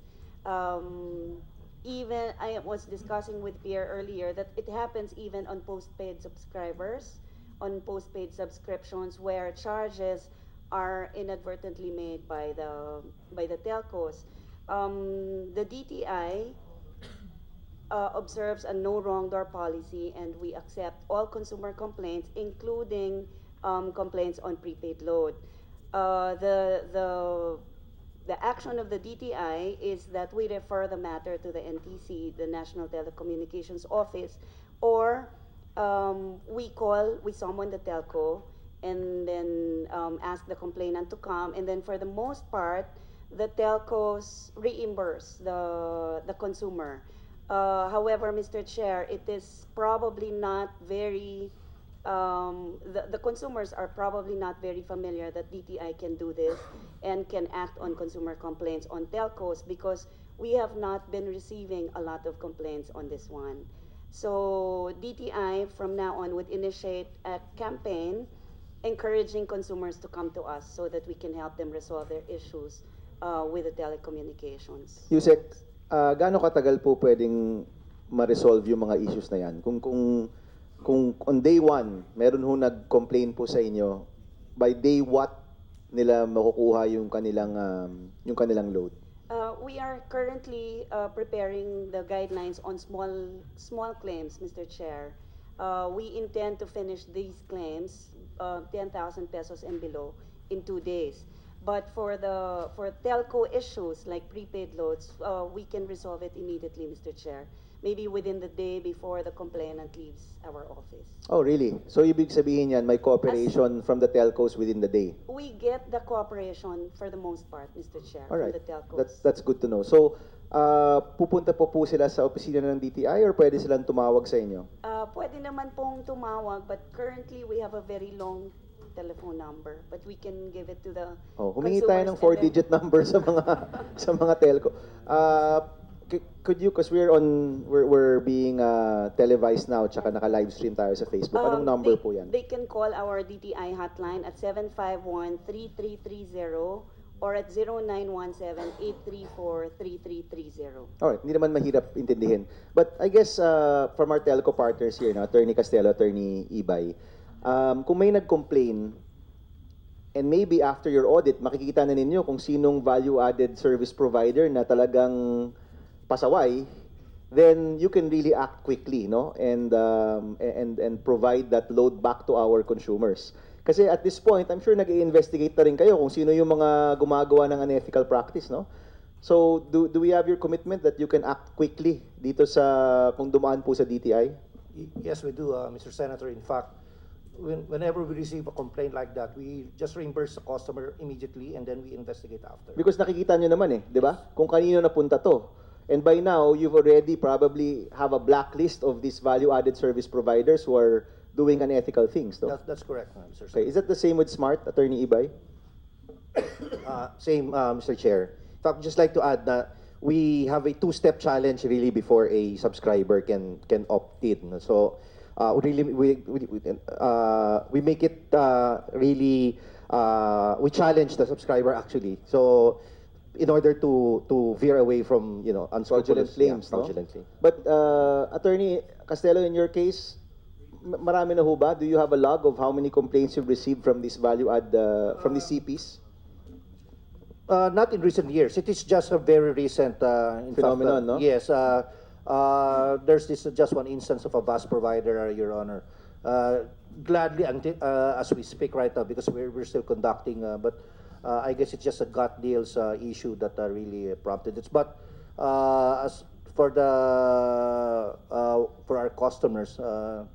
Even I was discussing with Pierre earlier that it happens even on postpaid subscribers, on postpaid subscriptions where charges are inadvertently made by the telcos. The DTI observes a no wrong door policy, and we accept all consumer complaints, including complaints on prepaid load. The action of the DTI is that we refer the matter to the NTC, the National Telecommunications Office, or we summon the telco and then ask the complainant to come, and then for the most part, the telcos reimburse the consumer. However, Mr. Chair, it is probably not very, the consumers are probably not very familiar that DTI can do this and can act on consumer complaints on telcos because we have not been receiving a lot of complaints on this one. So DTI from now on would initiate a campaign encouraging consumers to come to us so that we can help them resolve their issues with the telecommunications. Yusek, gaano katagal po pwedeng ma-resolve yung mga issues na yan? Kung on day one, meron ho nag-complain po sa inyo, by day what nila makukuha yung kanilang load? We are currently preparing the guidelines on small claims, Mr. Chair. We intend to finish these claims, 10,000 pesos and below, in 2 days. But for telco issues like prepaid loads, we can resolve it immediately, Mr. Chair. Maybe within the day before the complainant leaves our office. Oh, really? So ibig sabihin yan, may cooperation from the telcos within the day? We get the cooperation for the most part, Mr. Chair, Alright. from the telcos. That's good to know. So, pupunta po sila sa opisina ng DTI or pwede silang tumawag sa inyo? Pwede naman pong tumawag, but currently we have a very long telephone number, but we can give it to the Humingi tayo ng consumers and 4-digit number sa mga telco. Could you, because we're being televised now, tsaka naka-livestream tayo sa Facebook. Anong number po yan? They can call our DTI hotline at 751-3330 or at 0917-834-3330. Alright, hindi naman mahirap intindihin. But I guess from our telco partners here, no, Attorney Castelo, Attorney Ibay, kung may nag-complain, and maybe after your audit, makikita na ninyo kung sinong value-added service provider na talagang pasaway, then you can really act quickly, no? And provide that load back to our consumers. Kasi at this point, I'm sure nag-i-investigate na rin kayo kung sino yung mga gumagawa ng unethical practice, no? So, do we have your commitment that you can act quickly dito sa, kung dumaan po sa DTI? Yes, we do, Mr. Senator. In fact, whenever we receive a complaint like that, we just reimburse the customer immediately and then we investigate after. Because nakikita nyo naman di ba? Kung kanino napunta to. And by now, you've already probably have a blacklist of these value-added service providers who are doing unethical things, no? That's correct, Mr. Okay, is that the same with Smart, Attorney Ibay? Same, Mr. Chair. In fact, just like to add that we have a two-step challenge really before a subscriber can opt in. So, really, we make it really, we challenge the subscriber actually. So, in order to veer away from, unscrupulous Fraudulent claims, no? fraudulent claims. But Attorney Castelo, in your case, marami na ho ba? Do you have a log of how many complaints you've received from this value-add, from the CPs? Not in recent years. It is just a very recent Phenomenon, no? Yes. There's just one instance of a VAS provider, Your Honor. Gladly, as we speak right now, because we're still conducting, but I guess it's just a gut deals issue that really prompted it. But as for our customers,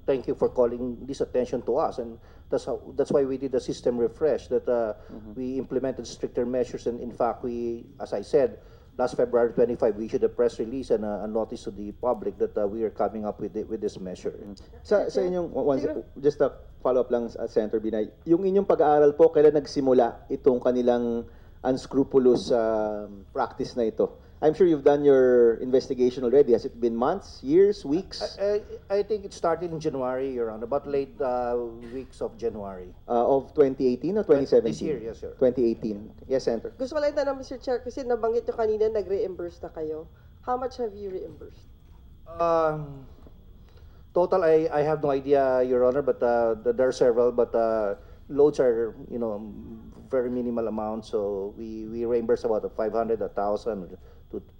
thank you for calling this attention to us, and that's why we did a system refresh, that we implemented stricter measures, and in fact as I said, last February 25 we issued a press release and a notice to the public that we are coming up with this measure. Sa inyong, just a follow-up lang, Senator Binay, yung inyong pag-aaral po, kailan nagsimula itong kanilang unscrupulous practice na ito? I'm sure you've done your investigation already. Has it been months, years, weeks? I think it started in January, Your Honor, about late weeks of January. Of 2018 or 2017? This year, yes, sir. 2018. Yes, Senator. Gusto ko lang itanong, Mr. Chair, kasi nabanggit nyo kanina, nag-reimburse na kayo. How much have you reimbursed? Total, I have no idea, Your Honor, but there are several, but loads are, very minimal amounts, so we reimburse about 500, 1,000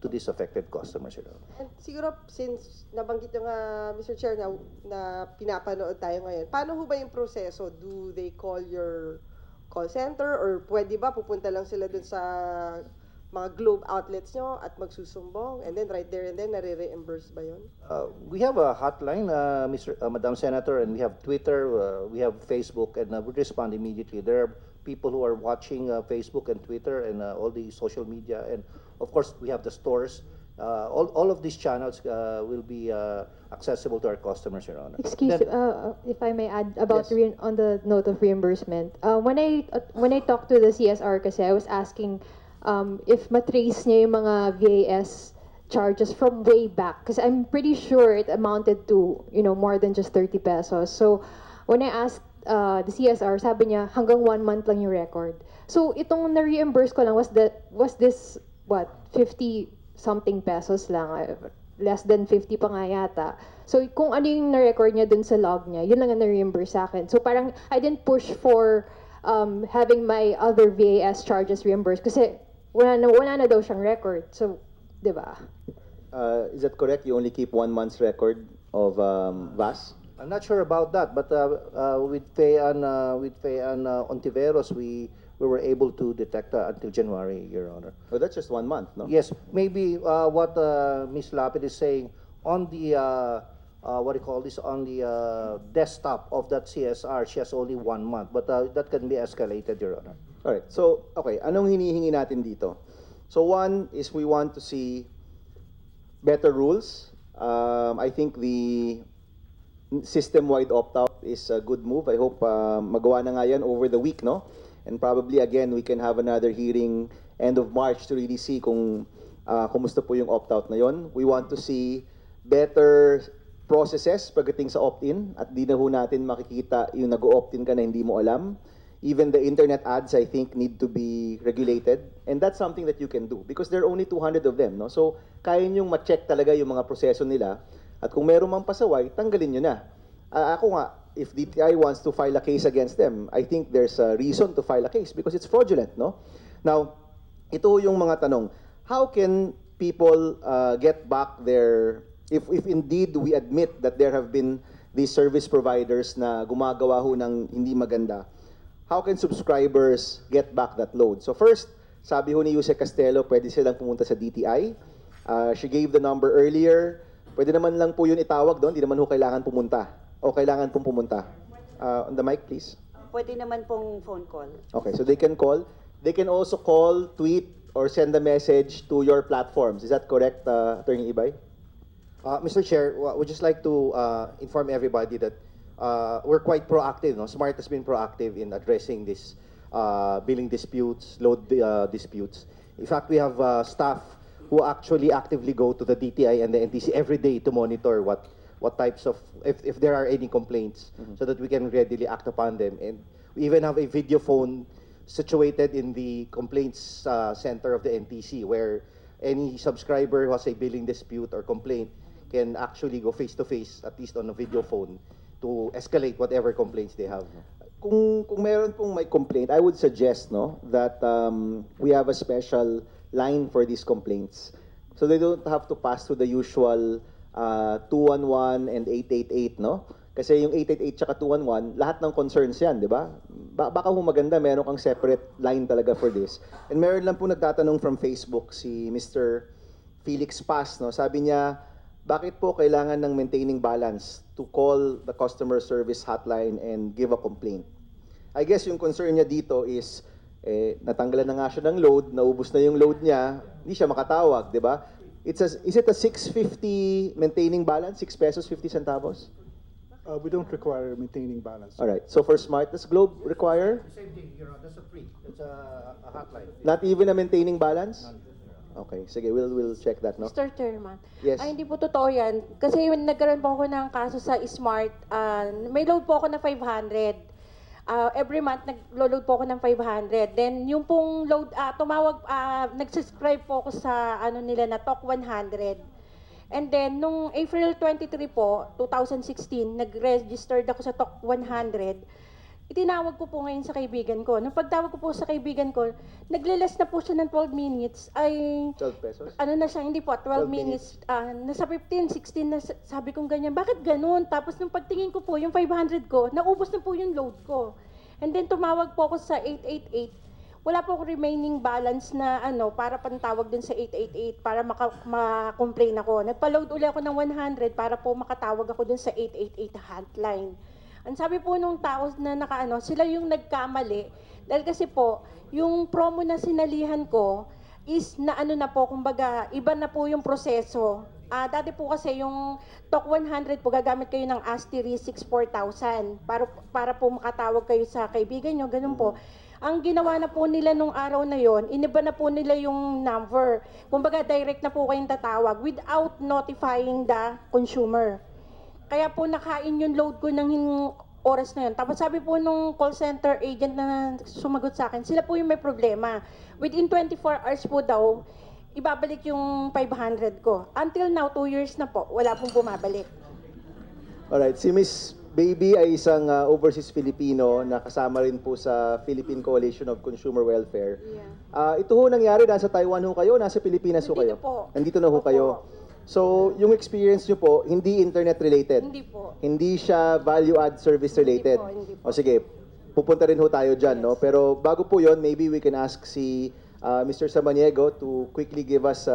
to these affected customers. And siguro, since nabanggit nyo nga, Mr. Chair, na pinapanood tayo ngayon, paano ho ba yung proseso? Do they call your call center, or pwede ba pupunta lang sila dun sa mga Globe outlets nyo at magsusumbong, and then right there and then nare-reimburse ba yun? We have a hotline, Madam Senator, and we have Twitter, we have Facebook, and we respond immediately. There are people who are watching Facebook and Twitter and all the social media, and of course we have the stores. All of these channels will be accessible to our customers, Your Honor. Excuse, if I may add about Yes. on the note of reimbursement. When I talked to the CSR, kasi I was asking if matrace niya yung mga VAS charges from way back, because I'm pretty sure it amounted to more than just 30 pesos. So when I asked the CSR, sabi niya hanggang 1 month lang yung record. So itong na-reimburse ko lang was this what 50 something pesos lang, less than 50 pa nga yata. So kung ano yung na-record niya dun sa log niya, yun lang ang na-reimburse sa akin. So parang I didn't push for having my other VAS charges reimbursed kasi wala na daw siyang record. So, di ba? Is that correct? You only keep 1 month's record of VAS? I'm not sure about that, but with Fayan Ontiveros, we were able to detect until January, Your Honor. Oh, that's just 1 month, no? Yes, maybe what Ms. Lapid is saying on the what do you call this, on the desktop of that CSR, she has only 1 month, but that can be escalated, Your Honor. Alright, so, okay, anong hinihingi natin dito? So one is we want to see better rules. I think the system-wide opt-out is a good move. I hope magawa na nga yan over the week, no? And probably, again, we can have another hearing end of March to really see kung kumusta po yung opt-out na yon. We want to see better processes pagdating sa opt-in at di na ho natin makikita yung nag-opt-in ka na hindi mo alam. Even the internet ads, I think, need to be regulated. And that's something that you can do because there are only 200 of them. No? So, kaya nyong ma-check talaga yung mga proseso nila. At kung meron mang pasaway, tanggalin nyo na. Ako nga, if DTI wants to file a case against them, I think there's a reason to file a case because it's fraudulent. No? Now, ito yung mga tanong. How can people get back their... If indeed we admit that there have been these service providers na gumagawa ho ng hindi maganda, how can subscribers get back that load? So first, sabi ho ni Yuse Castelo, pwede silang pumunta sa DTI. She gave the number earlier. Pwede naman lang po yun itawag doon, hindi naman ho kailangan pumunta. O kailangan pong pumunta. On the mic, please. Pwede naman pong phone call. Okay, so they can call. They can also call, tweet, or send a message to your platforms. Is that correct, Attorney Ibay? Mr. Chair, we'd just like to inform everybody that we're quite proactive. No? Smart has been proactive in addressing this billing disputes, load disputes. In fact, we have staff who actually actively go to the DTI and the NTC every day to monitor what types of, if there are any complaints, so that we can readily act upon them. And we even have a video phone situated in the complaints center of the NTC where any subscriber who has a billing dispute or complaint can actually go face-to-face, at least on a video phone, to escalate whatever complaints they have. Kung meron pong may complaint, I would suggest that we have a special line for these complaints. So they don't have to pass through the usual 211 and 888, no? Kasi yung 888 tsaka 211, lahat ng concerns yan, di ba? Baka kung maganda, meron kang separate line talaga for this. And meron lang po nagtatanong from Facebook, si Mr. Felix Paz, no? Sabi niya, bakit po kailangan ng maintaining balance to call the customer service hotline and give a complaint? I guess yung concern niya dito is, natanggalan na nga siya ng load, naubos na yung load niya, hindi siya makatawag, di ba? Is it a 650 maintaining balance? 6 pesos 50 centavos? We don't require maintaining balance. All right. So for Smart, does Globe require? Same thing, that's a free. That's a hotline. Not even a maintaining balance? Okay, sige, we'll check that, no? Mr. Chairman. Yes. Ay, hindi po totoo yan. Kasi yung nagkaroon po ako ng kaso sa Smart, may load po ako na 500. Every month, nag-load po ako ng 500. Then, yung pong load, nag-subscribe po ako sa nila na Talk 100. And then, nung April 23 po, 2016, nag-registered ako sa Talk 100. Itinawag ko po ngayon sa kaibigan ko. Nung pagtawag ko po sa kaibigan ko, nagle-less na po siya ng 12 minutes. Ay, 12 pesos? Ano na siya, hindi po, 12 minutes. Nasa 15, 16 na sabi kong ganyan. Bakit ganun? Tapos nung pagtingin ko po, yung 500 ko, naubos na po yung load ko. And then tumawag po ako sa 888. Wala po ako remaining balance na para pantawag dun sa 888 para ma-complain ako. Nagpa-load uli ako ng 100 para po makatawag ako dun sa 888 hotline. Ang sabi po nung tao na sila yung nagkamali. Dahil kasi po, yung promo na sinalihan ko is na na po, kumbaga, iba na po yung proseso. Dati po kasi yung Talk 100 po, gagamit kayo ng asterisk 4,000 para po makatawag kayo sa kaibigan nyo, ganun po. Ang ginawa na po nila nung araw na yon, iniba na po nila yung number. Kumbaga, direct na po kayong tatawag without notifying the consumer. Kaya po nakain yung load ko ng oras na yun. Tapos sabi po nung call center agent na sumagot sa akin, sila po yung may problema. Within 24 hours po daw, ibabalik yung 500 ko. Until now, 2 years na po, wala pong bumabalik. Alright, si Miss Baby ay isang overseas Filipino na kasama rin po sa Philippine Coalition of Consumer Welfare. Yeah. Ito ho nangyari, nasa Taiwan ho kayo, nasa Pilipinas ho kayo? Nandito po. Nandito na ho kayo. So, yung experience nyo po, hindi internet related? Hindi po. Hindi siya value-add service related? Hindi po. O sige, pupunta rin ho tayo dyan, no? Pero bago po yon, maybe we can ask si Mr. Samaniego to quickly give us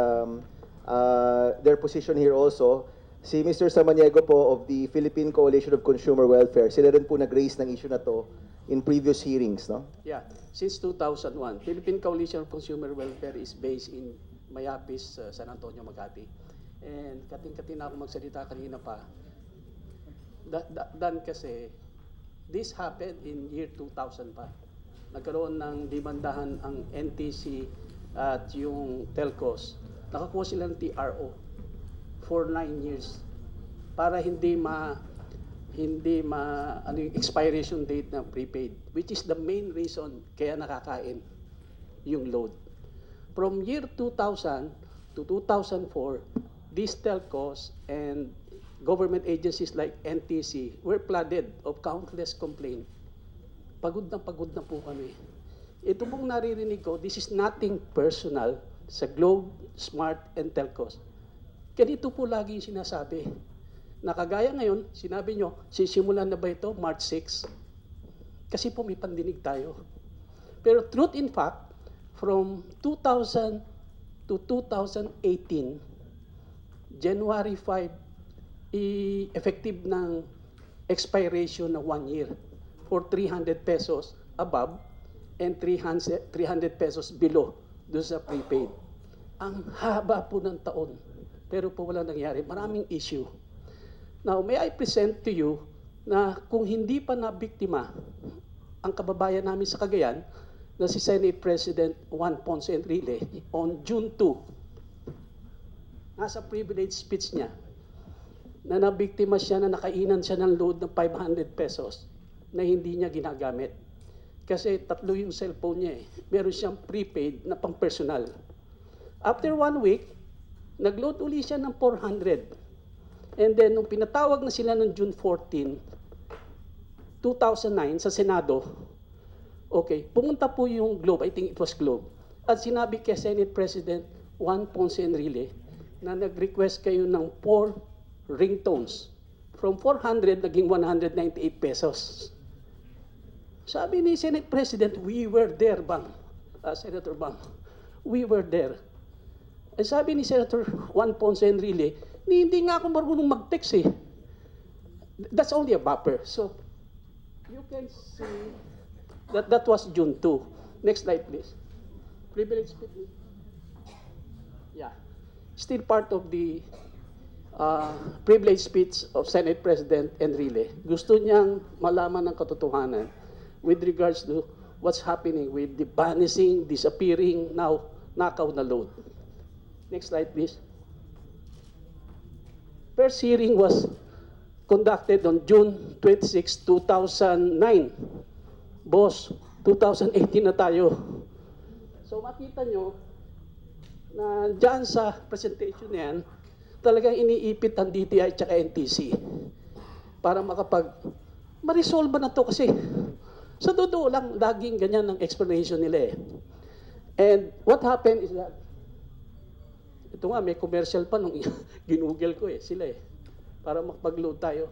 their position here also. Si Mr. Samaniego po of the Philippine Coalition of Consumer Welfare, sila rin po nag-raise ng issue na to in previous hearings, no? Yeah, since 2001, Philippine Coalition of Consumer Welfare is based in Mayapis, San Antonio, Makati. And kating-kating na ako magsalita kanina pa. Dan kasi, this happened in year 2000 pa. Nagkaroon ng demandahan ang NTC at yung telcos. Nakakuha sila ng TRO for 9 years para hindi hindi ano yung expiration date ng prepaid, which is the main reason kaya nakakain yung load. From year 2000 to 2004, these telcos and government agencies like NTC were flooded of countless complaints. Pagod na po kami. Ito pong naririnig ko, this is nothing personal sa Globe, Smart, and Telcos. Ganito po lagi yung sinasabi. Nakagaya ngayon, sinabi nyo, sisimulan na ba ito March 6? Kasi po may pandinig tayo. Pero truth in fact, from 2000 to 2018, January 5, effective ng expiration na 1 year for 300 pesos above and 300 pesos below doon sa prepaid. Ang haba po ng taon, pero po wala nangyari. Maraming issue. Now, may I present to you na kung hindi pa nabiktima ang kababayan namin sa Cagayan na si Senate President Juan Ponce Enrile on June 2, nasa privilege speech niya, na nabiktima siya na nakainan siya ng load ng 500 pesos na hindi niya ginagamit. Kasi 3 yung cellphone niya eh. Meron siyang prepaid na pang-personal. After 1 week, nag-load uli siya ng 400. And then, nung pinatawag na sila ng June 14, 2009 sa Senado, okay, pumunta po yung Globe, I think it was Globe, at sinabi kay Senate President Juan Ponce Enrile na nag-request kayo ng 4 ringtones. From 400, naging 198 pesos. Sabi ni Senate President, we were there, Bang. Senator Bang. We were there. And sabi ni Senator Juan Ponce Enrile, hindi nga ako marunong mag-text eh. That's only a buffer. So, you can see that was June 2. Next slide, please. Privilege speech. Yeah. Still part of the privilege speech of Senate President Enrile. Gusto niyang malaman ng katotohanan with regards to what's happening with the vanishing, disappearing, now nakaw na load. Next slide, please. First hearing was conducted on June 26, 2009. Boss, 2018 na tayo. So makita nyo na dyan sa presentation na yan, talagang iniipit ang DTI at NTC para ma-resolve na to kasi sa totoo lang, laging ganyan ang explanation nila eh. And what happened is that ito nga, may commercial pa nung ginugel ko eh, sila eh. Para makapag-load tayo.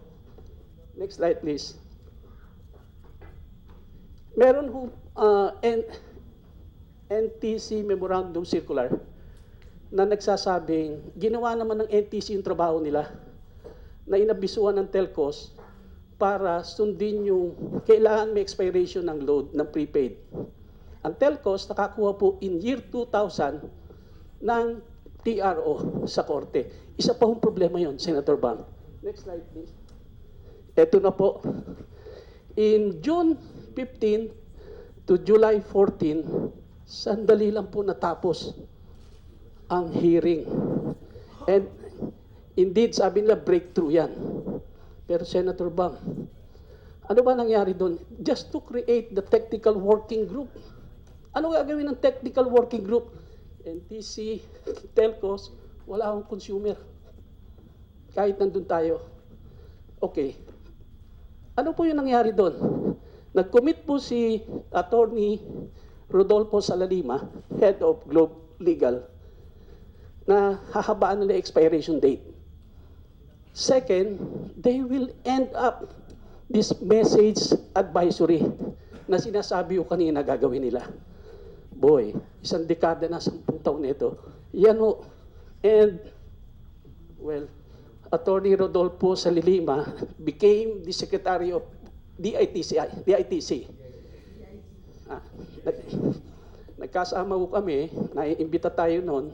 Next slide, please. Meron ho, NTC Memorandum Circular na nagsasabing, ginawa naman ng NTC yung trabaho nila na inabisuan ng telcos para sundin yung kailangan may expiration ng load ng prepaid. Ang telcos nakakuha po in year 2000 ng TRO sa korte. Isa pa hong problema yon, Senator Bang. Next slide, please. Ito na po. In June 15 to July 14, sandali lang po natapos ang hearing. And indeed, sabi nila breakthrough yan. Pero Senator Bang, ano ba nangyari doon? Just to create the technical working group. Ano gagawin ng technical working group? NTC, telcos, wala akong consumer. Kahit nandun tayo. Okay. Ano po yung nangyari doon? Nag-commit po si Attorney Rodolfo Salalima, Head of Globe Legal, na hahabaan nila expiration date. Second, they will end up this message advisory na sinasabi ko kanina gagawin nila. Boy, 1 dekada na 10 taon nito. Yan o. And, well, Attorney Rodolfo Salilima became the Secretary of DITC. Nagkasama ko kami, naiimbita tayo noon,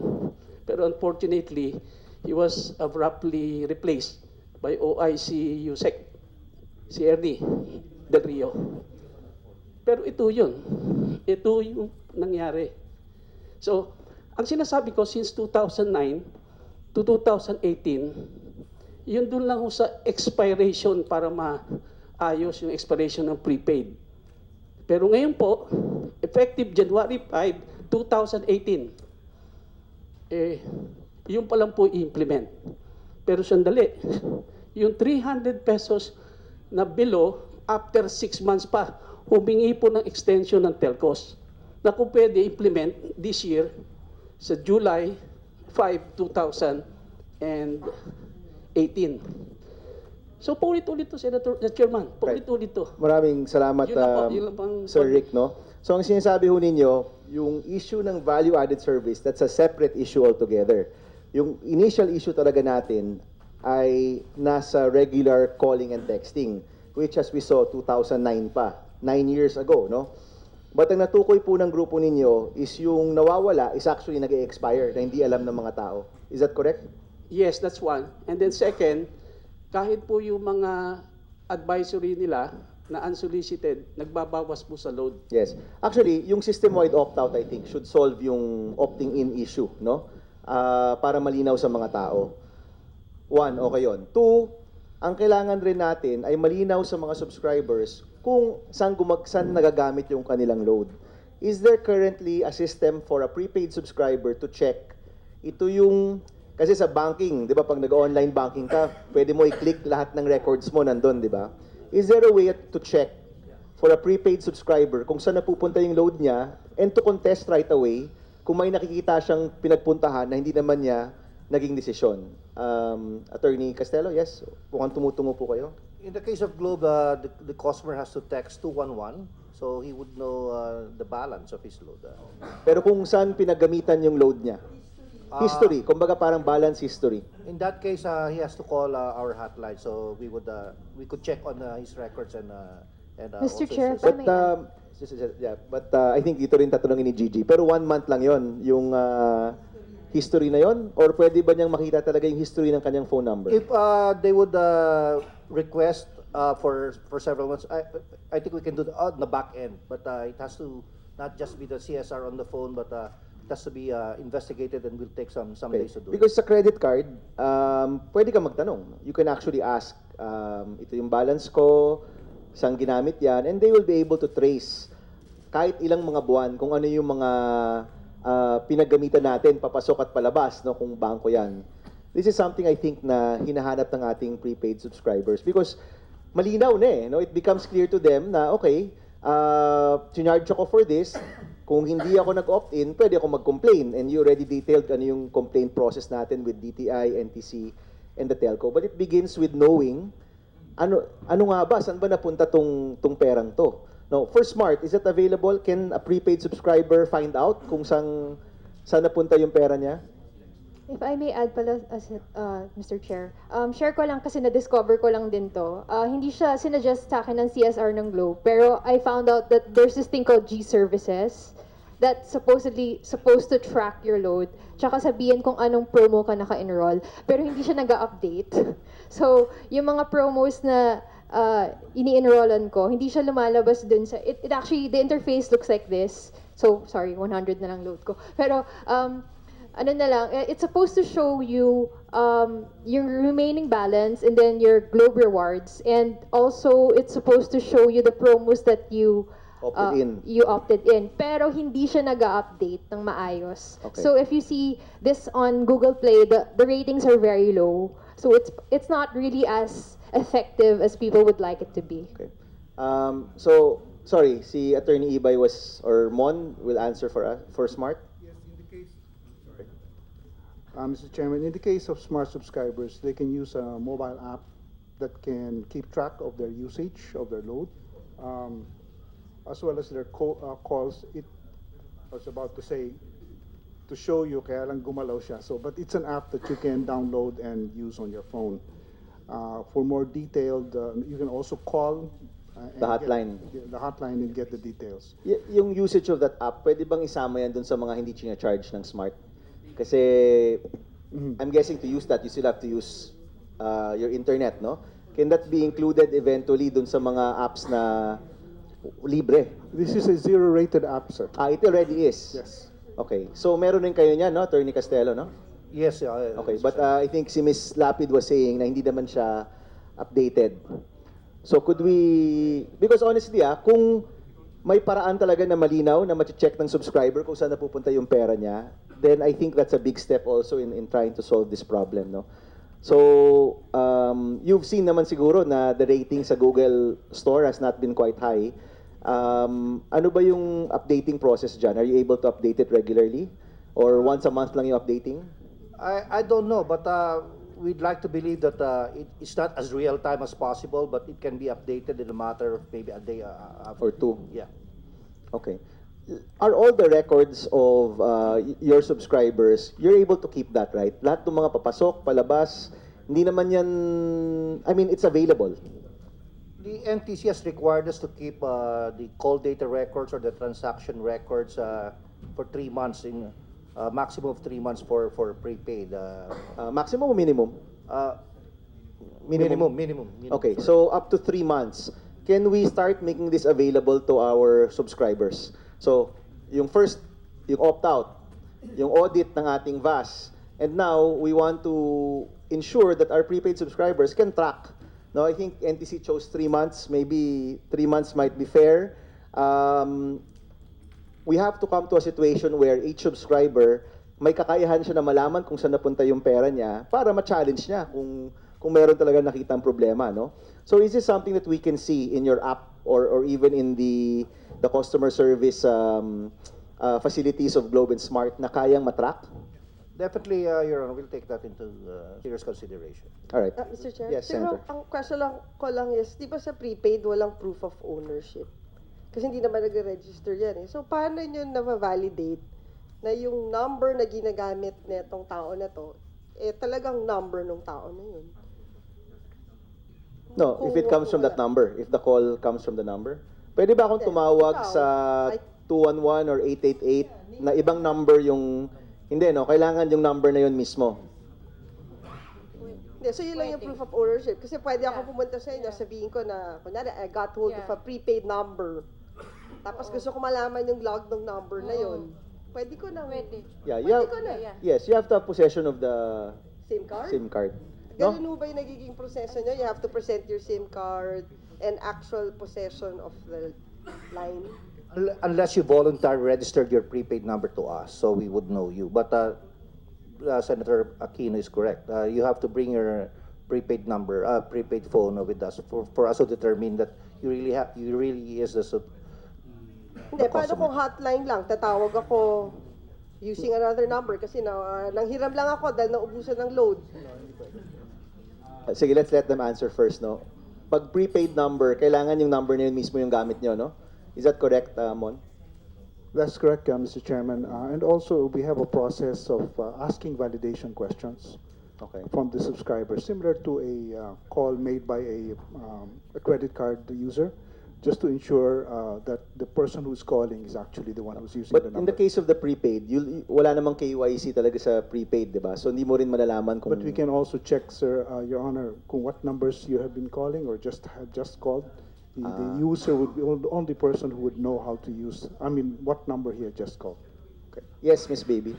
pero unfortunately, he was abruptly replaced by OIC Yusek, si Ernie Del Rio. Pero ito yun. Ito yung nangyari. So, ang sinasabi ko, since 2009 to 2018, Yun dun lang ho sa expiration para maayos yung expiration ng prepaid. Pero ngayon po, effective January 5, 2018, yun pa lang po i-implement. Pero sandali, yung 300 pesos na below, after 6 months pa, humingi po ng extension ng telcos na kung pwede implement this year sa July 5, 2018. So, paulit-ulit to, Senator, Chairman. Paulit-ulit to. Maraming salamat, Yun lang Sir Rick, no? So, ang sinasabi ho ninyo, yung issue ng value-added service, that's a separate issue altogether. Yung initial issue talaga natin ay nasa regular calling and texting, which as we saw, 2009 pa, 9 years ago, no? But ang natukoy po ng grupo ninyo is yung nawawala is actually nag-expire na hindi alam ng mga tao. Is that correct? Yes, that's one. And then second, kahit po yung mga advisory nila na unsolicited, nagbabawas po sa load. Yes. Actually, yung system-wide opt-out, I think, should solve yung opting-in issue, no? Para malinaw sa mga tao. One, okay yun. Two, ang kailangan rin natin ay malinaw sa mga subscribers kung saan nagagamit yung kanilang load. Is there currently a system for a prepaid subscriber to check ito yung... Kasi sa banking, di ba, pag nag-online banking ka, pwede mo i-click lahat ng records mo nandun, di ba? Is there a way to check for a prepaid subscriber kung saan napupunta yung load niya and to contest right away kung may nakikita siyang pinagpuntahan na hindi naman niya naging desisyon? Attorney Castelo, yes? Mukhang tumutungo po kayo. In the case of Globe, the customer has to text 211, so he would know the balance of his load. Pero kung saan pinagamitan yung load niya? History, kumbaga parang balance history. In that case, he has to call our hotline, so we could check on his records and Mr. also Chair, his- if I may But I think dito rin tatanungin ni Gigi. Pero 1 month lang yon yung history na yon, or pwede ba niyang makita talaga yung history ng kanyang phone number? If they would request for several months, I think we can do the back end, but it has to not just be the CSR on the phone, but it has to be investigated and will take some Okay. days to do. Because sa credit card, pwede ka magtanong. You can actually ask, ito yung balance ko, saan ginamit yan, and they will be able to trace kahit ilang mga buwan kung ano yung mga pinagamitan natin, papasok at palabas, no, kung bangko yan. This is something I think na hinahanap ng ating prepaid subscribers because malinaw na no? It becomes clear to them na, okay, charge ako for this, kung hindi ako nag-opt-in, pwede ako mag-complain. And you already detailed ano yung complaint process natin with DTI, NTC, and the telco. But it begins with knowing, ano nga ba, saan ba napunta tong perang to? No, for Smart, is it available? Can a prepaid subscriber find out kung saan napunta yung pera niya? If I may add pala, Mr. Chair, share ko lang kasi na-discover ko lang din to. Hindi siya sinuggest sa akin ng CSR ng Globe, pero I found out that there's this thing called G-Services that's supposedly supposed to track your load, tsaka sabihin kung anong promo ka naka-enroll, pero hindi siya nag-update. So, yung mga promos na ini-enrollan ko, hindi siya lumalabas dun sa, it actually, the interface looks like this. So, sorry, 100 na lang load ko. Pero, ano na lang, it's supposed to show you your remaining balance and then your Globe rewards, and also it's supposed to show you the promos that you opted in. Pero hindi siya nag-update ng maayos. Okay. So if you see this on Google Play, the ratings are very low. So it's not really as effective as people would like it to be. Okay. So, sorry, si Attorney Ibay or Mon will answer for Smart? Mr. Chairman, in the case of Smart subscribers, they can use a mobile app that can keep track of their usage, of their load, as well as their calls. I was about to say, to show you, kaya lang gumalaw siya. So, but it's an app that you can download and use on your phone. For more detailed, you can also call The hotline. the hotline and get the details. Yung usage of that app, pwede bang isama yan dun sa mga hindi charge ng Smart? Kasi I'm guessing to use that, you still have to use your internet, no? Can that be included eventually dun sa mga apps na libre? This is a zero-rated app, sir. It already is? Yes. Okay. So meron din kayo niyan, no? Attorney Castelo, no? Yes. Okay, but I think si Ms. Lapid was saying na hindi naman siya updated. So could we, because honestly kung may paraan talaga na malinaw na ma-check ng subscriber kung saan napupunta yung pera niya, then I think that's a big step also in trying to solve this problem, no? So, you've seen naman siguro na the rating sa Google Store has not been quite high. Ano ba yung updating process dyan? Are you able to update it regularly? Or once a month lang yung updating? I don't know, but we'd like to believe that it's not as real time as possible, but it can be updated in a matter of maybe a day Or two? Yeah. Okay. Are all the records of your subscribers, you're able to keep that, right? Lahat ng mga papasok, palabas, hindi naman yan, I mean, it's available. The NTC has required us to keep the call data records or the transaction records for 3 months, in maximum of 3 months for prepaid. Maximum or minimum? Minimum. Okay, so up to 3 months. Can we start making this available to our subscribers? So, yung first, yung opt-out, yung audit ng ating VAS, and now we want to ensure that our prepaid subscribers can track. No, I think NTC chose 3 months, maybe 3 months might be fair. We have to come to a situation where each subscriber, may kakayahan siya na malaman kung saan napunta yung pera niya para ma-challenge niya kung meron talaga nakitang problema, no? So is this something that we can see in your app or even in the customer service facilities of Globe and Smart na kayang matrack? Definitely, Your Honor, we'll take that into serious consideration. All right. Mr. Chair? Yes, Pero Senator. ang question ko lang is, di ba sa prepaid walang proof of ownership? Kasi hindi naman nag-register yan eh. So paano nyo na-validate na yung number na ginagamit netong tao na to, talagang number ng tao na yun? No, if it comes from that number, if the call comes from the number. Pwede ba akong tumawag sa 211 or 888 na ibang number yung, hindi no, kailangan yung number na yun mismo. So yun lang yung proof of ownership. Kasi pwede ako pumunta sa inyo, sabihin ko na, kunyari, I got hold of a prepaid number. Tapos gusto ko malaman yung log ng number na yun. Pwede ko na. Yeah, Pwede ko na. Yes, you have to have possession of the SIM card? SIM card. No? Ganun mo ba yung nagiging proseso nyo? You have to present your SIM card and actual possession of the line? Unless you voluntarily registered your prepaid number to us, so we would know you. But Senator Aquino is correct. You have to bring your prepaid number, prepaid phone with us for us to determine that you really is the Hindi, paano kung hotline lang? Tatawag ako using another number kasi nanghiram lang ako dahil naubusan ng load. Sige, let's let them answer first, no? Pag prepaid number, kailangan yung number na yun mismo yung gamit nyo, no? Is that correct, Mon? That's correct, Mr. Chairman. And also, we have a process of asking validation questions from the subscriber, similar to a call made by a credit card user, just to ensure that the person who's calling is actually the one who's using But the number. in the case of the prepaid, wala namang KYC talaga sa prepaid, di ba? So hindi mo rin malalaman kung... But we can also check, sir, Your Honor, kung what numbers you have been calling or just have just called. The user would be the only person who would know how to use, what number he had just called. Okay. Yes, Miss Baby.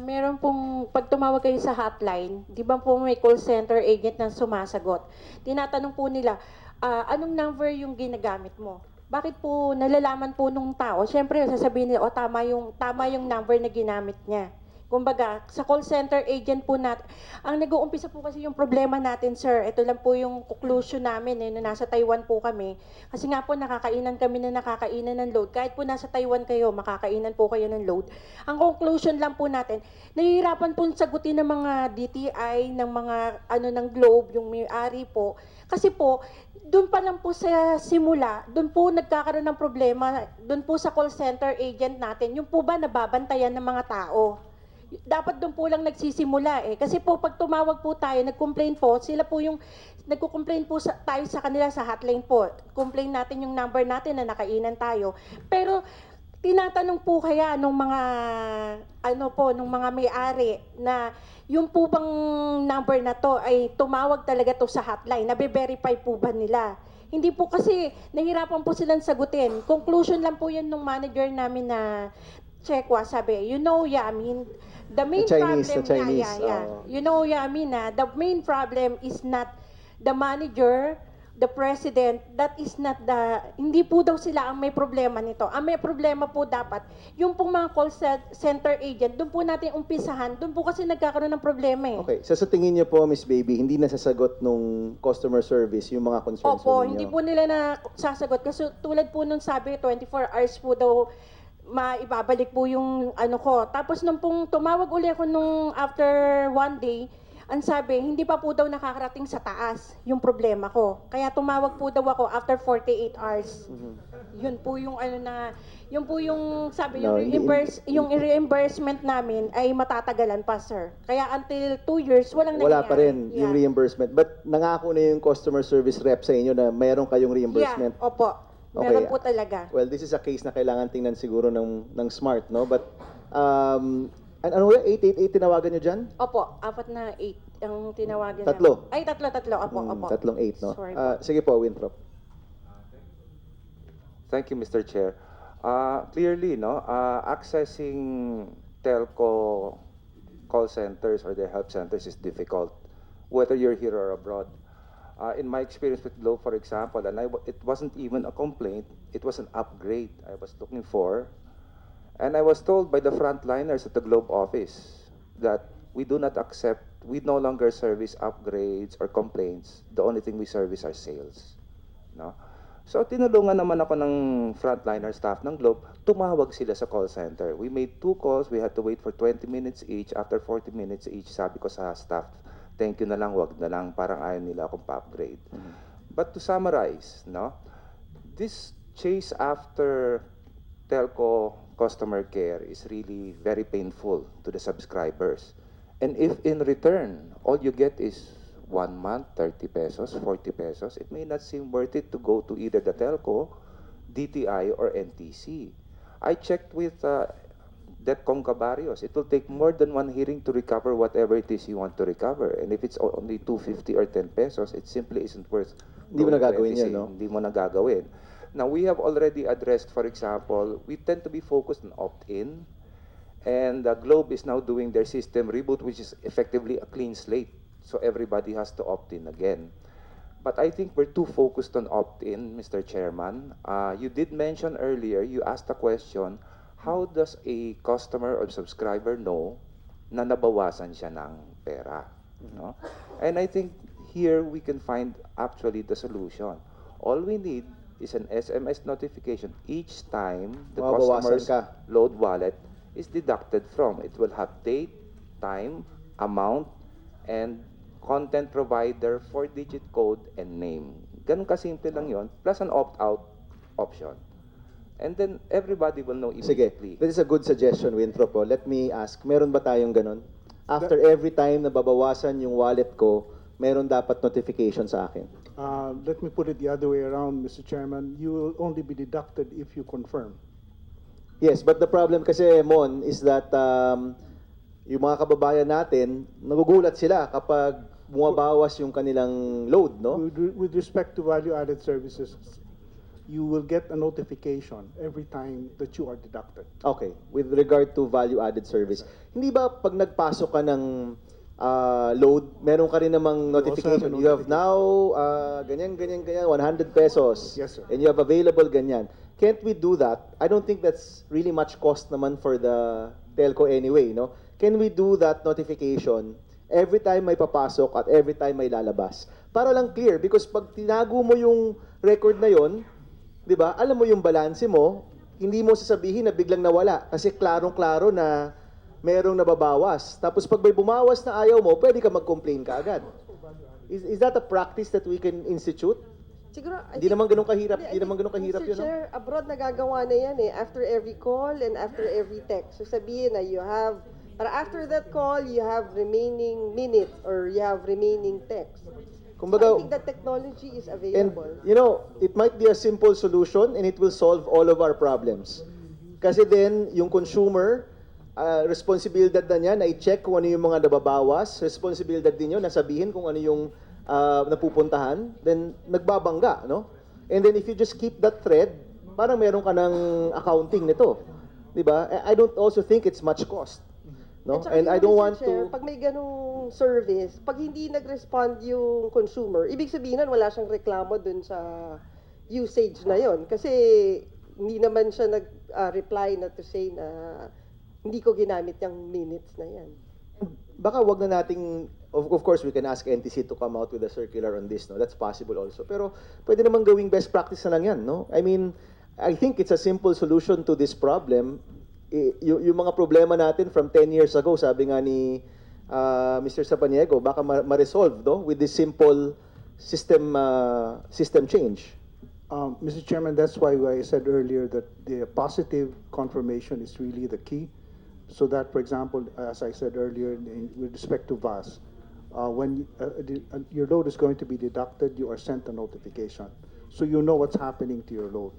Meron pong, pag tumawag kayo sa hotline, di ba po may call center agent na sumasagot? Tinatanong po nila, anong number yung ginagamit mo? Bakit po nalalaman po nung tao? Siyempre, sasabihin nila, tama yung number na ginamit niya. Kumbaga, sa call center agent po natin, ang nag-uumpisa po kasi yung problema natin, sir, ito lang po yung conclusion namin, na nasa Taiwan po kami. Kasi nga po, nakakainan ng load. Kahit po nasa Taiwan kayo, makakainan po kayo ng load. Ang conclusion lang po natin, nahihirapan po sagutin ng mga DTI, ng mga, ng Globe, yung may-ari po. Kasi po, doon pa lang po sa simula, doon po nagkakaroon ng problema, doon po sa call center agent natin, yung po ba nababantayan ng mga tao? Dapat doon po lang nagsisimula eh. Kasi po pag tumawag po tayo, nag-complain po, sila po yung, nagko-complain po tayo sa kanila sa hotline po. Complain natin yung number natin na nakainan tayo. Pero tinatanong po kaya nung mga, nung mga may-ari na yung po bang number na to ay tumawag talaga to sa hotline, nabe-verify po ba nila? Hindi po kasi nahirapan po silang sagutin. Conclusion lang po yan nung manager namin na Chekwa, sabi, you know, Yamin, the main Chinese, problem, the Chinese, yeah. oo. You know, Yamin, the main problem is not the manager, the president, that is not the, hindi po daw sila ang may problema nito. Ang may problema po dapat, yung pong mga call center agent, doon po natin umpisahan, doon po kasi nagkakaroon ng problema eh. Okay, so sa tingin niyo po, Miss Baby, hindi nasasagot nung customer service yung mga concerns Opo, po ninyo? hindi po nila na sasagot kasi tulad po nung sabi, 24 hours po daw maibabalik po yung ano ko. Tapos nung pong tumawag uli ako nung after one day, ang sabi, hindi pa po daw nakakarating sa taas yung problema ko. Kaya tumawag po daw ako after 48 hours. Yun po yung ano na, yun po yung sabi, No, yung reimbursement namin ay matatagalan pa, sir. Kaya until 2 years, walang Wala nangyayari. pa rin yung reimbursement. But nangako na yung customer service rep sa inyo na mayroon kayong reimbursement. Yeah, opo. Meron po talaga. Well, this is a case na kailangan tingnan siguro ng smart, no? But, ano ba? 888 tinawagan nyo dyan? Opo, 4 na 8 ang tinawagan Tatlo? namin. Ay, tatlo. Opo. Tatlong 8, no? Sorry Sige po, Winthrop. Thank you, Mr. Chair. Clearly, no, accessing telco call centers or their help centers is difficult, whether you're here or abroad. In my experience with Globe, for example, and it wasn't even a complaint, it was an upgrade I was looking for. And I was told by the frontliners at the Globe office that we do not accept, we no longer service upgrades or complaints. The only thing we service are sales. No? So tinulungan naman ako ng frontliner staff ng Globe, tumawag sila sa call center. We made 2 calls, we had to wait for 20 minutes each. After 40 minutes each, sabi ko sa staff, thank you na lang, wag na lang, parang ayaw nila akong pa-upgrade. But to summarize, no, this chase after telco customer care is really very painful to the subscribers. And if in return, all you get is 1 month, 30 pesos, 40 pesos, it may not seem worth it to go to either the telco, DTI, or NTC. I checked with Detcom Cabarrios. It will take more than 1 hearing to recover whatever it is you want to recover. And if it's only 250 or 10 pesos, it simply isn't worth Hindi mo going to nagagawin NTC. yan, no? Hindi mo nagagawin. Now, we have already addressed, for example, we tend to be focused on opt-in, and the Globe is now doing their system reboot, which is effectively a clean slate. So everybody has to opt in again. But I think we're too focused on opt-in, Mr. Chairman. You did mention earlier, you asked a question, how does a customer or subscriber know na nabawasan siya ng pera? No? And I think here we can find actually the solution. All we need is an SMS notification each time the Mabawasan customer's ka. load wallet is deducted from. It will have date, time, amount, and content provider, 4-digit code, and name. Ganun kasimple lang yon, plus an opt-out option. And then everybody will know Sige, immediately. that is a good suggestion, Winthrop. Let me ask, meron ba tayong ganun? After every time na babawasan yung wallet ko, meron dapat notification sa akin. Let me put it the other way around, Mr. Chairman. You will only be deducted if you confirm. Yes, but the problem kasi, Mon, is that yung mga kababayan natin, nagugulat sila kapag bumabawas yung kanilang load, no? With respect to value-added services, you will get a notification every time that you are deducted. Okay, with regard to value-added service, hindi ba pag nagpasok ka ng load, meron ka rin namang notification? You have now, ganyan, 100 pesos. Yes, sir. And you have available ganyan. Can't we do that? I don't think that's really much cost naman for the telco anyway, no? Can we do that notification every time may papasok at every time may lalabas? Para lang clear, because pag tinago mo yung record na yon, di ba, alam mo yung balanse mo, hindi mo sasabihin na biglang nawala. Kasi klarong-klaro na merong nababawas. Tapos pag may bumawas na ayaw mo, pwede ka mag-complain ka agad. Is that a practice that we can institute? Siguro, Hindi naman ganun kahirap, hindi naman ganun kahirap Mr. yun. No? Chair, abroad nagagawa na yan eh. After every call and after every text. So sabihin na you have, para after that call, you have remaining minutes or you have remaining text. Kumbaga, I think that technology is and, available. you know, it might be a simple solution and it will solve all of our problems. Kasi then, yung consumer, responsibilidad na niya na i-check kung ano yung mga nababawas, responsibilidad din yun na sabihin kung ano yung napupuntahan, then nagbabangga, no? And then if you just keep that thread, parang meron ka ng accounting nito. Di ba? I don't also think it's much cost. No? At saka And I yung don't Mr. want Chair, to... pag may ganung service, pag hindi nag-respond yung consumer, ibig sabihin nun, wala siyang reklamo dun sa usage na yon. Kasi hindi naman siya nag-reply na to say na hindi ko ginamit yung minutes na yan. Baka wag na nating... Of course, we can ask NTC to come out with a circular on this. No? That's possible also. Pero pwede naman gawing best practice na lang yan. No? I mean, I think it's a simple solution to this problem. Yung mga problema natin from 10 years ago, sabi nga ni Mr. Sapaniego, baka ma-resolve no? With this simple system change. Mr. Chairman, that's why I said earlier that the positive confirmation is really the key. So that, for example, as I said earlier, with respect to VAS, when your load is going to be deducted, you are sent a notification. So you know what's happening to your load.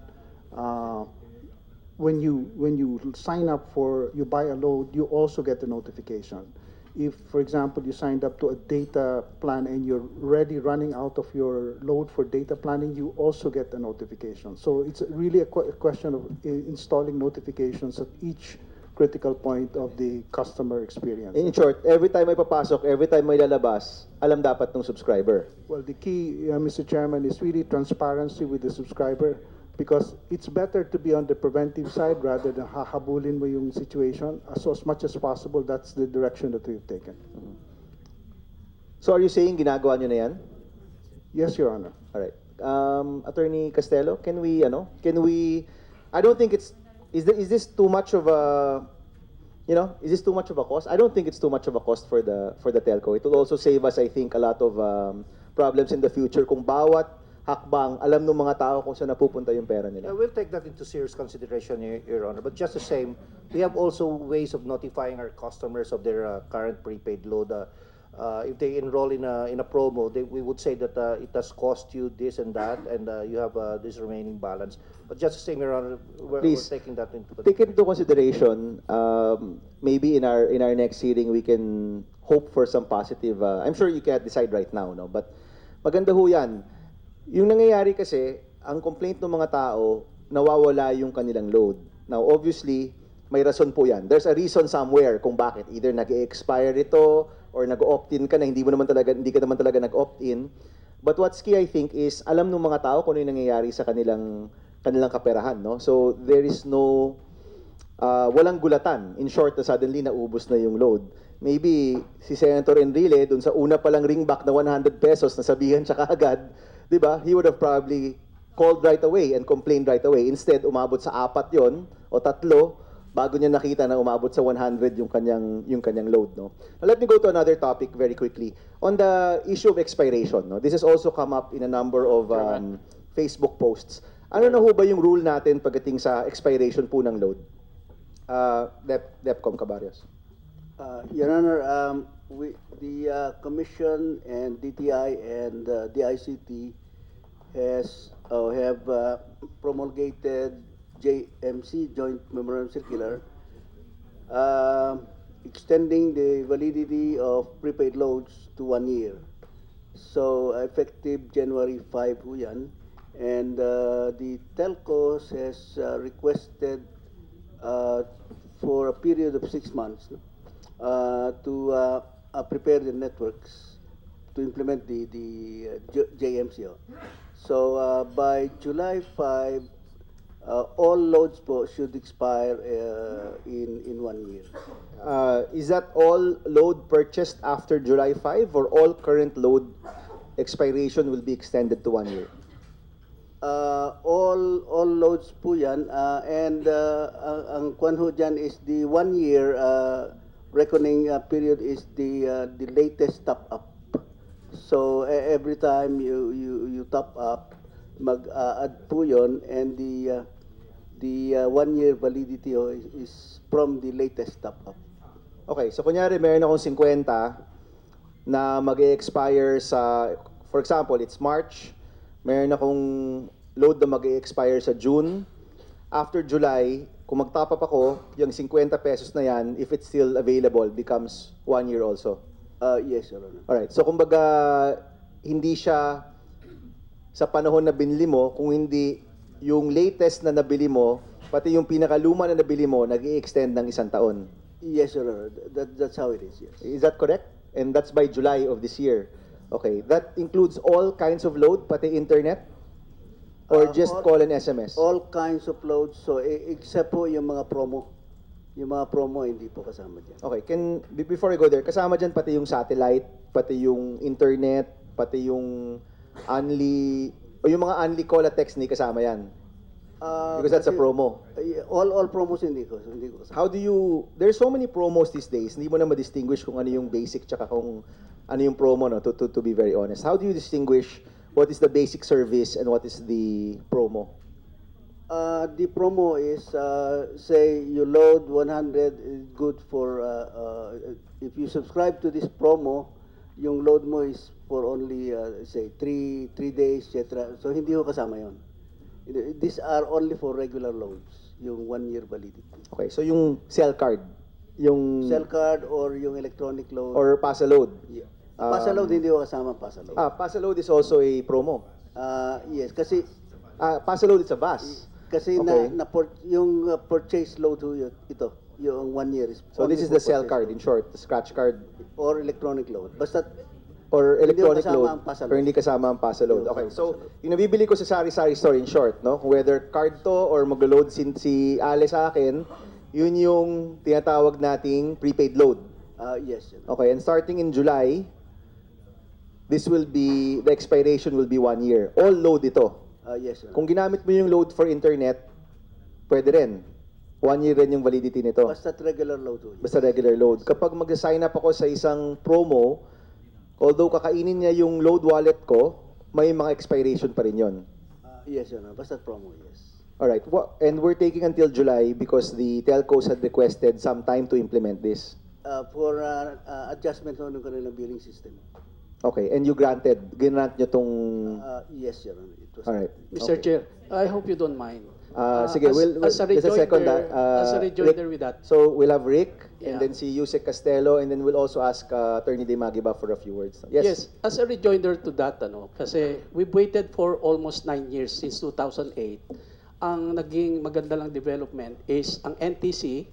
When you sign up you buy a load, you also get a notification. If, for example, you signed up to a data plan and you're already running out of your load for data planning, you also get a notification. So it's really a question of installing notifications at each critical point of the customer experience. In short, every time may papasok, every time may lalabas, alam dapat ng subscriber. Well, the key, Mr. Chairman, is really transparency with the subscriber, because it's better to be on the preventive side rather than hahabulin mo yung situation. So as much as possible, that's the direction that we've taken. So are you saying ginagawa nyo na yan? Yes, Your Honor. All right. Attorney Castelo, can we, I don't think is this too much of a, is this too much of a cost? I don't think it's too much of a cost for the telco. It will also save us, I think, a lot of problems in the future kung bawat hakbang, alam ng mga tao kung saan napupunta yung pera nila. We'll take that into serious consideration, Your Honor. But just the same, we have also ways of notifying our customers of their current prepaid load. If they enroll in a promo, we would say that it has cost you this and that, and you have this remaining balance. But just the same, Your Honor, we're taking that into consideration. Take it into consideration. Maybe in our next hearing, we can hope for some positive. I'm sure you can't decide right now, no? But maganda ho yan. Yung nangyayari kasi, ang complaint ng mga tao, nawawala yung kanilang load. Now, obviously, may rason po yan. There's a reason somewhere kung bakit. Either nag-expire ito, or nag-opt-in ka na, hindi ka naman talaga nag-opt-in. But what's key, I think, is alam ng mga tao kung ano yung nangyayari sa kanilang kaperahan. No? So, there is no, walang gulatan. In short, na suddenly naubos na yung load. Maybe si Senator Enrile, dun sa una palang ringback na 100 pesos, nasabihan siya kaagad, di ba? He would have probably called right away and complained right away. Instead, umabot sa 4 yon o 3 bago niya nakita na umabot sa 100 yung kanyang load, no. Now, let me go to another topic very quickly. On the issue of expiration, no. This has also come up in a number of Facebook posts. Ano na ho ba yung rule natin pagdating sa expiration po ng load? Depcom Cabarrios. Your Honor, the Commission and DTI and DICT have promulgated JMC, Joint Memorandum Circular, extending the validity of prepaid loads to 1 year. So effective January 5 po yan. And the telcos has requested for a period of 6 months to prepare the networks to implement the JMC. So by July 5, all loads po should expire in 1 year. Is that all load purchased after July 5 or all current load expiration will be extended to 1 year? All loads po yan, and ang kwan ho dyan is the 1 year reckoning period is the latest top up. So every time you top up, mag-add po yun, and the 1 year validity is from the latest top up. Okay, so kunyari meron akong 50 na mag-expire sa, for example, it's March, meron akong load na mag-expire sa June. After July, kung mag-top up ako, yung 50 pesos na yan, if it's still available, becomes 1 year also. Yes, Your Honor. Alright, so kumbaga, hindi siya sa panahon na binili mo, kung hindi yung latest na nabili mo, Pati yung pinakaluma na nabili mo, nag-i-extend ng 1 taon. Yes, Your Honor. That's how it is, yes. Is that correct? And that's by July of this year. Okay. That includes all kinds of load, pati internet? Or just call and SMS? All kinds of loads, so except po yung mga promo. Yung mga promo, hindi po kasama dyan. Okay. Before I go there, kasama dyan pati yung satellite, pati yung internet, pati yung yung mga only call at text, hindi kasama yan. Because that's a promo. All promos hindi ko kasama. How do you, there's so many promos these days, hindi mo na ma-distinguish kung ano yung basic tsaka kung ano yung promo, no? To be very honest. How do you distinguish what is the basic service and what is the promo? The promo is, say you load 100, is good for, if you subscribe to this promo, yung load mo is for only, say, 3 days, etc. So hindi ko kasama yon. These are only for regular loads, yung 1-year validity. Okay, so yung cell card, yung Cell card or yung electronic load. or Pasaload. Yeah. Pasaload, hindi ko kasama Pasaload. Pasaload is also a promo. Yes, kasi Pasaload is a VAS. kasi Okay. yung purchase load ho ito, yung 1 year is So only this is for the cell purchase card, load. in short, the scratch card Or electronic load. Basta or Hindi ko electronic kasama load, ang Pasaload. pero hindi kasama ang Pasaload. Hindi ko Okay, kasama so ang Pasaload. yung nabibili ko sa sari-sari store, in short, no? Whether card to or maglo-load si Ale sa akin, yun yung tinatawag nating prepaid load. yes. Yun. Okay, and starting in July, the expiration will be 1 year. All load ito. Yes. Yun. Kung ginamit mo yung load for internet, pwede rin. 1 year rin yung validity nito. Basta regular load ho. Basta regular load. Kapag mag-sign up ako sa isang promo, although kakainin niya yung load wallet ko, may mga expiration pa rin yun. Yes, yun. Basta promo, yes. Alright, and we're taking until July because the telcos had requested some time to implement this. For adjustment ho ng kanilang billing system. Okay, and you grant nyo tong... Yes, Your Honor. It was Alright. Mr. Okay. Chair, I hope you don't mind. Sige, as a just a second. as a rejoinder Rick, with that. So we'll have Rick, and Yeah. then si Yusek Castelo, and then we'll also ask Attorney De Magiba for a few words. Yes, as a rejoinder to that, kasi we've waited for almost 9 years since 2008. Ang naging maganda lang development is ang NTC,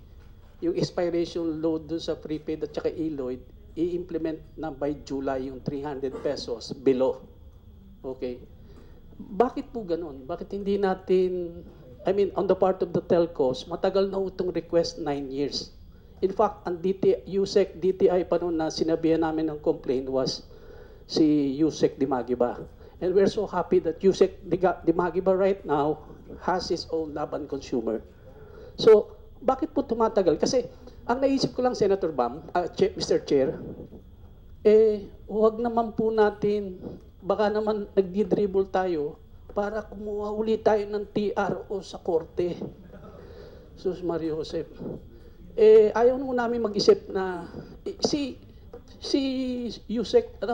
yung expiration load dun sa prepaid at saka e-load, i-implement na by July yung 300 pesos below. Okay. Bakit po ganun? Bakit hindi natin, on the part of the telcos, matagal na itong request 9 years. In fact, ang USEC, DTI pa noon na sinabihan namin ng complaint was si USEC Dimagiba. And we're so happy that USEC Dimagiba right now has his own laban consumer. So, bakit po tumatagal? Kasi, ang naisip ko lang, Senator Bam, Mr. Chair, huwag naman po natin, baka naman nagdi-dribble tayo para kumuha uli tayo ng TRO sa korte. Sus Mario Josep. Ayaw nung namin mag-isip na si USEC,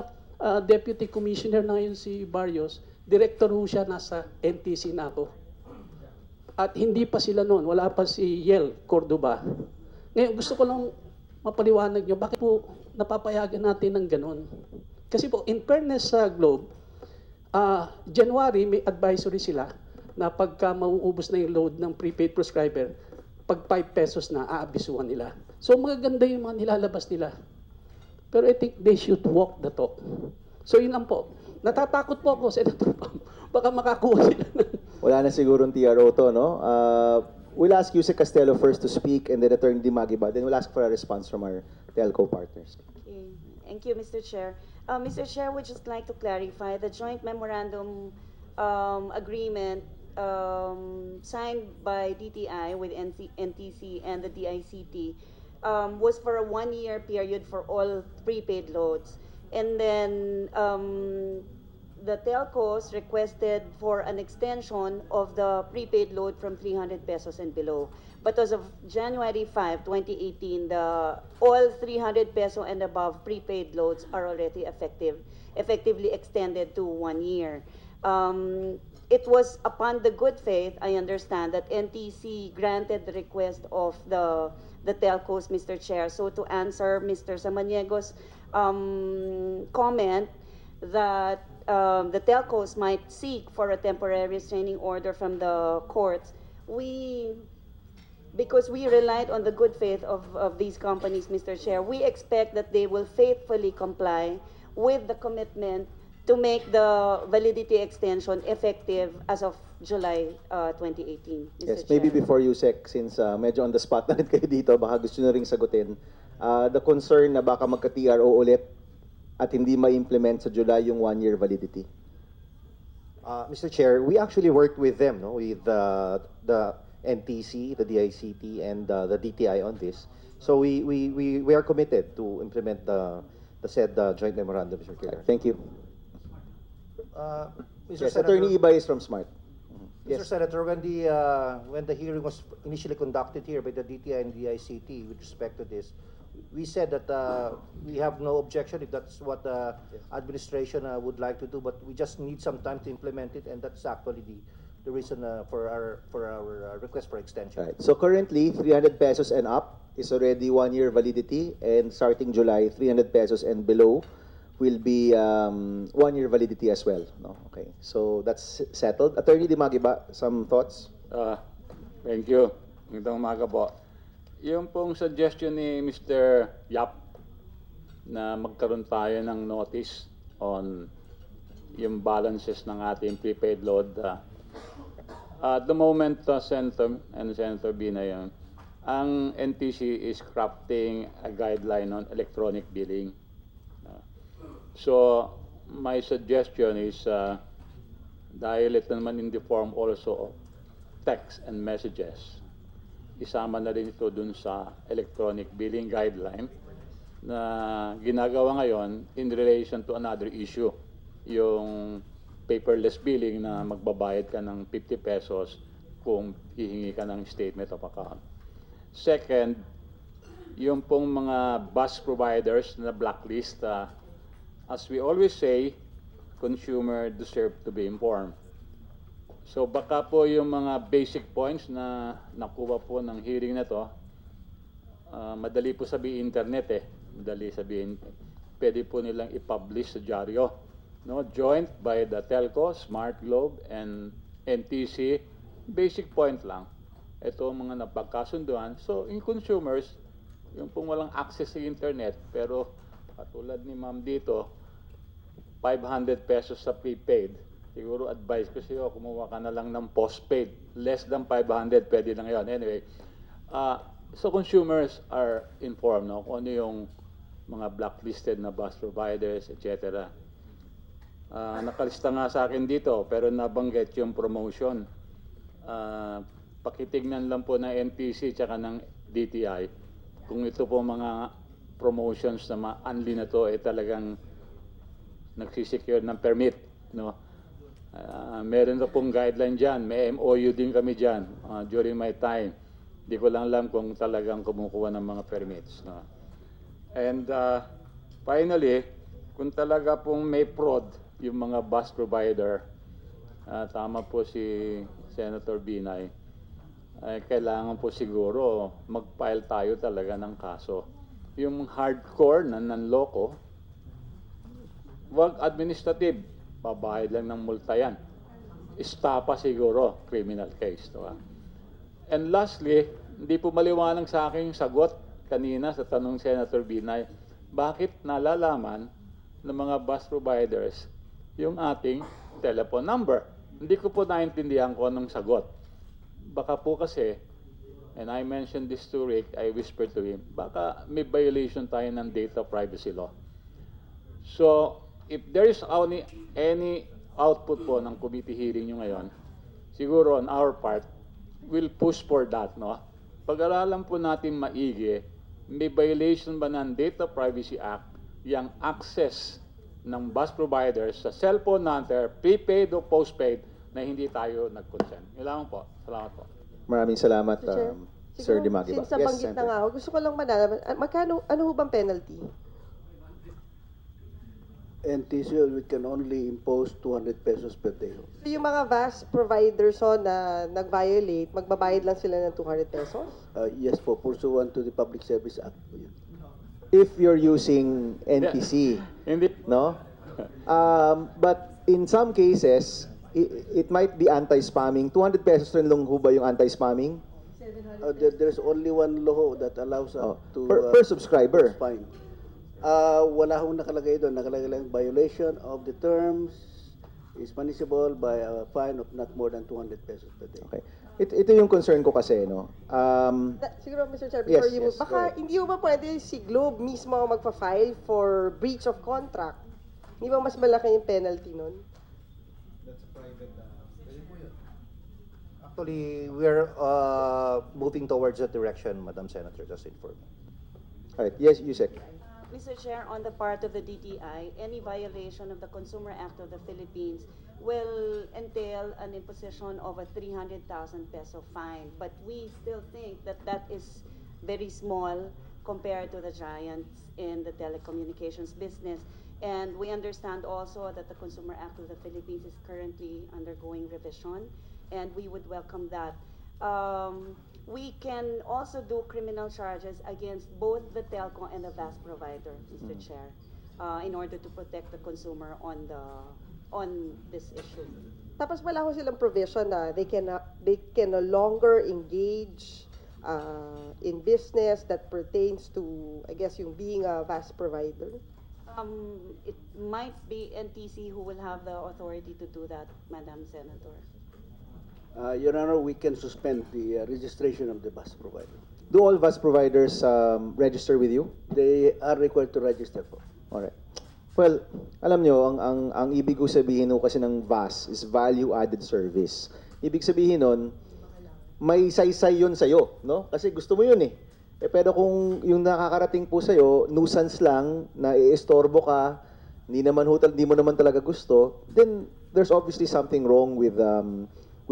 Deputy Commissioner na ngayon si Barrios, Director ho siya, nasa NTC na ako. At hindi pa sila noon, wala pa si Yel Cordoba. Ngayon, gusto ko lang mapaliwanag nyo, bakit po napapayagan natin ng ganun? Kasi po, in fairness sa Globe, January may advisory sila na pagka mauubos na yung load ng prepaid prescriber, pag 5 pesos na, aabisuhan nila. So magaganda yung mga nilalabas nila. Pero I think they should walk the talk. So yun lang po. Natatakot po ako, Senator Pam. Baka makakuha sila. Wala na sigurong TRO to, no? We'll ask Yusek Castelo first to speak, and then Attorney Dimagiba. Then we'll ask for a response from our telco partners. Okay. Thank you, Mr. Chair. Mr. Chair, would just like to clarify the joint memorandum agreement signed by DTI with NTC and the DICT was for a 1-year period for all prepaid loads. And then the telcos requested for an extension of the prepaid load from 300 pesos and below. But as of January 5, 2018, all 300 peso and above prepaid loads are already effectively extended to 1 year. It was upon the good faith, I understand, that NTC granted the request of the telcos, Mr. Chair. So to answer Mr. Samaniego's comment that the telcos might seek for a temporary restraining order from the courts, we because we relied on the good faith of these companies, Mr. Chair. We expect that they will faithfully comply with the commitment to make the validity extension effective as of July 2018, Mr. Yes, Chair. maybe before you, Sec, since medyo on the spot na rin kayo dito, baka gusto nyo ring sagutin. The concern na baka magka-TRO ulit at hindi ma-implement sa July yung one-year validity. Mr. Chair, we actually worked with them, no, with the NTC, the DICT, and the DTI on this. So we are committed to implement the said joint memorandum, Mr. Chair. Thank you. Mr. Yes, Senator, Attorney Ibay is from SMART. Mr. Senator, when the hearing was initially conducted here by the DTI and DICT with respect to this, we said that we have no objection if that's what the administration would like to do, but we just need some time to implement it, and that's actually the reason for our request for extension. Right. So currently, 300 pesos and up is already one-year validity, and starting July, 300 pesos and below will be one-year validity as well. No? Okay. So that's settled. Attorney Dimagiba, some thoughts? Thank you. Magandang umaga po. Yung pong suggestion ni Mr. Yap na magkaroon tayo ng notice on yung balances ng ating prepaid load. At the moment, Senator and Senator Binay, ang NTC is crafting a guideline on electronic billing. So, my suggestion is dahil ito naman in the form also of text and messages, isama na rin ito dun sa electronic billing guideline na ginagawa ngayon in relation to another issue, yung paperless billing na magbabayad ka ng 50 pesos kung hihingi ka ng statement of account. Second, yung pong mga bus providers na blacklist, as we always say, consumer deserve to be informed. So baka po yung mga basic points na nakuha po ng hearing na to, madali po sabihin internet madali sabihin, pwede po nilang i-publish sa dyaryo. No? Joint by the Telco, Smart Globe, and NTC, basic point lang. Ito ang mga napagkasunduan. So in consumers, yung pong walang access sa internet, pero katulad ni ma'am dito, 500 pesos sa prepaid. Siguro advice ko sa'yo, kumuha ka na lang ng postpaid. Less than 500, pwede lang yun. Anyway, so consumers are informed no, kung ano yung mga blacklisted na bus providers, etc. Nakalista nga sa akin dito, pero nabanggit yung promotion. Pakitignan lang po ng NTC tsaka ng DTI. Kung ito po mga promotions na ma-unli na to, talagang nagsisecure ng permit. No? Meron na pong guideline dyan. May MOU din kami dyan during my time. Di ko lang alam kung talagang kumukuha ng mga permits. No? And finally, kung talaga pong may fraud yung mga bus provider, tama po si Senator Binay, ay kailangan po siguro mag-file tayo talaga ng kaso. Yung hardcore na nanloko, wag administrative. Babayad lang ng multa yan. Estapa siguro, criminal case. Diba? And lastly, hindi po maliwanag sa akin yung sagot kanina sa tanong Senator Binay, bakit nalalaman ng mga bus providers yung ating telephone number? Hindi ko po naintindihan kung anong sagot. Baka po kasi, and I mentioned this to Rick, I whispered to him, baka may violation tayo ng data privacy law. So, if there is any output po ng committee hearing nyo ngayon, siguro on our part, we'll push for that, no? Pag-aralan po natin maigi, may violation ba ng Data Privacy Act yung access ng bus providers sa cellphone number, prepaid o postpaid, na hindi tayo nag-consent. Yun lang po. Salamat po. Maraming salamat, Sir Siguro, Dimagiba. since nabanggit na nga ako, gusto ko lang malaman, ano ho bang penalty? NTC, we can only impose 200 pesos per day. So yung mga VAS providers na nag-violate, magbabayad lang sila ng 200 pesos? Yes po, pursuant to the Public Service Act. If you're using NTC, no? But in some cases, it might be anti-spamming. 200 pesos rin lang ho ba yung anti-spamming? There's only one law that allows us to... Per subscriber. That's fine. Wala hong nakalagay doon. Nakalagay lang violation of the terms is punishable by a fine of not more than 200 pesos per day. Okay. Ito yung concern ko kasi, no? Siguro, Mr. Chair, before Yes, you move, yes, go baka ahead. hindi mo ba pwede si Globe mismo ang magpa-file for breach of contract? Hindi ba mas malaki yung penalty nun? Actually, we're moving towards that direction, Madam Senator, just inform you. All right. Yes, Yusek. Mr. Chair, on the part of the DTI, any violation of the Consumer Act of the Philippines will entail an imposition of a 300,000 peso fine. But we still think that that is very small compared to the giants in the telecommunications business. And we understand also that the Consumer Act of the Philippines is currently undergoing revision, and we would welcome that. We can also do criminal charges against both the telco and the VAS provider, Mr. Chair, in order to protect the consumer on this issue. Tapos wala ko silang provision na they can no longer engage in business that pertains to, I guess, yung being a VAS provider. It might be NTC who will have the authority to do that, Madam Senator. Your Honor, we can suspend the registration of the bus provider. Do all VAS providers register with you? They are required to register po. Alright. Well, alam nyo, ang ibig ko sabihin no kasi ng VAS is value-added service. Ibig sabihin nun, may saysay yun sa'yo, no? Kasi gusto mo yun eh. Pero kung yung nakakarating po sa'yo, nuisance lang, na iistorbo ka, hindi mo naman talaga gusto, then there's obviously something wrong with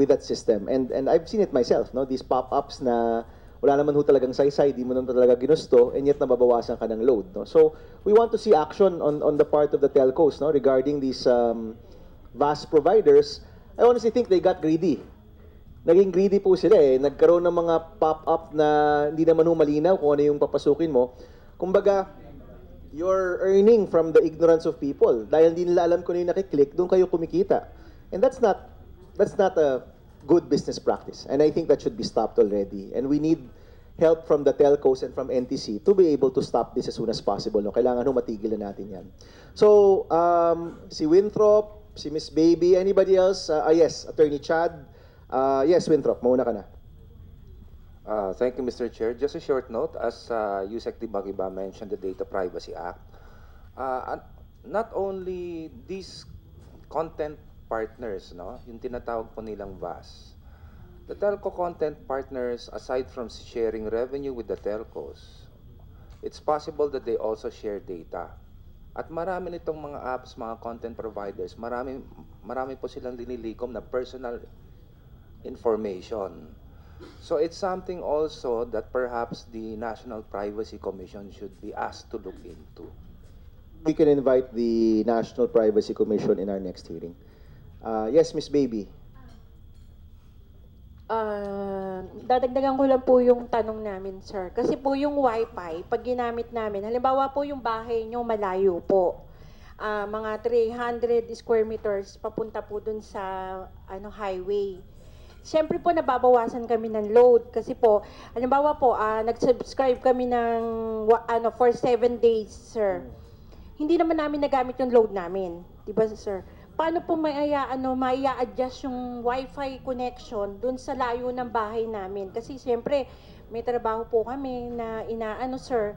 that system. And I've seen it myself, no? These pop-ups na wala naman talagang saysay, di mo naman talaga ginusto, and yet nababawasan ka ng load, no? So, we want to see action on the part of the telcos, no? Regarding these VAS providers. I honestly think they got greedy. Naging greedy po sila eh. Nagkaroon ng mga pop-up na hindi naman malinaw kung ano yung papasukin mo. Kumbaga, you're earning from the ignorance of people. Dahil hindi nila alam kung ano yung nakiklik, doon kayo kumikita. And that's not a good business practice. And I think that should be stopped already. And we need help from the telcos and from NTC to be able to stop this as soon as possible. No? Kailangan matigil na natin yan. So, si Winthrop, si Miss Baby, anybody else? Yes, Attorney Chad. Yes, Winthrop, mauna ka na. Thank you, Mr. Chair. Just a short note, as Yusek Dibagiba mentioned, the Data Privacy Act. Not only these content partners, no, yung tinatawag po nilang VAS. The telco content partners, aside from sharing revenue with the telcos, it's possible that they also share data. At marami nitong mga apps, mga content providers, marami po silang linilikom na personal information. So it's something also that perhaps the National Privacy Commission should be asked to look into. We can invite the National Privacy Commission in our next hearing. Yes, Miss Baby. Dadagdagan ko lang po yung tanong namin, sir. Kasi po yung wifi, pag ginamit namin, halimbawa po yung bahay nyo malayo po. Mga 300 square meters papunta po dun sa highway. Siyempre po nababawasan kami ng load kasi po, halimbawa po, nag-subscribe kami ng for 7 days, sir. Hindi naman namin nagamit yung load namin. Diba, sir? Paano po maia-adjust yung wifi connection dun sa layo ng bahay namin? Kasi siyempre, may trabaho po kami na sir.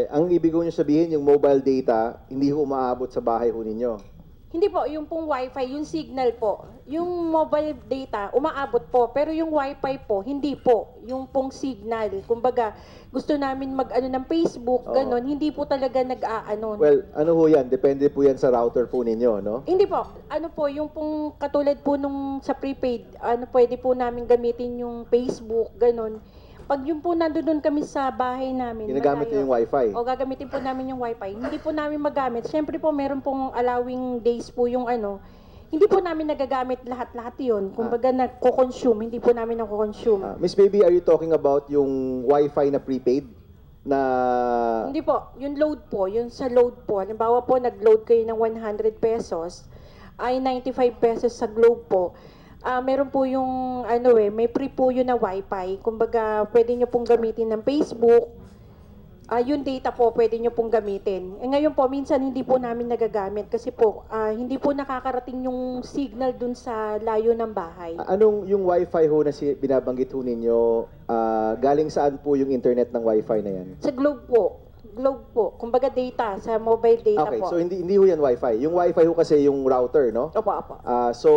Ang ibig ko nyo sabihin, yung mobile data, hindi ho umaabot sa bahay ho ninyo. Hindi po, yung pong wifi, yung signal po. Yung mobile data, umaabot po. Pero yung wifi po, hindi po. Yung pong signal. Kumbaga, gusto namin ng Facebook, ganon. Hindi po talaga nag-aanon. Well, ano ho yan? Depende po yan sa router po ninyo, no? Hindi po. Yung pong katulad po nung sa prepaid, pwede po namin gamitin yung Facebook, ganon. Pag yung po nandun kami sa bahay namin, ginagamit niyo yung wifi? O gagamitin po namin yung wifi. Hindi po namin magamit. Siyempre po, meron pong allowing days po yung hindi po namin nagagamit lahat-lahat yun. Kumbaga nagko-consume, hindi po namin nagko-consume. Miss Baby, are you talking about yung wifi na prepaid? Hindi po. Yung load po, yung sa load po. Halimbawa po, nag-load kayo ng 100 pesos, ay 95 pesos sa Globe po. meron po yung may free po yun na wifi. Kumbaga, pwede nyo pong gamitin ng Facebook. Yung data po, pwede nyo pong gamitin. Ngayon po, minsan hindi po namin nagagamit kasi po, hindi po nakakarating yung signal dun sa layo ng bahay. Anong yung wifi ho na binabanggit ho ninyo, galing saan po yung internet ng wifi na yan? Sa Globe po. Globe po. Kumbaga data, sa mobile data Okay, po. so hindi ho yan wifi. Yung wifi ho kasi yung router, no? Opo, opo. So,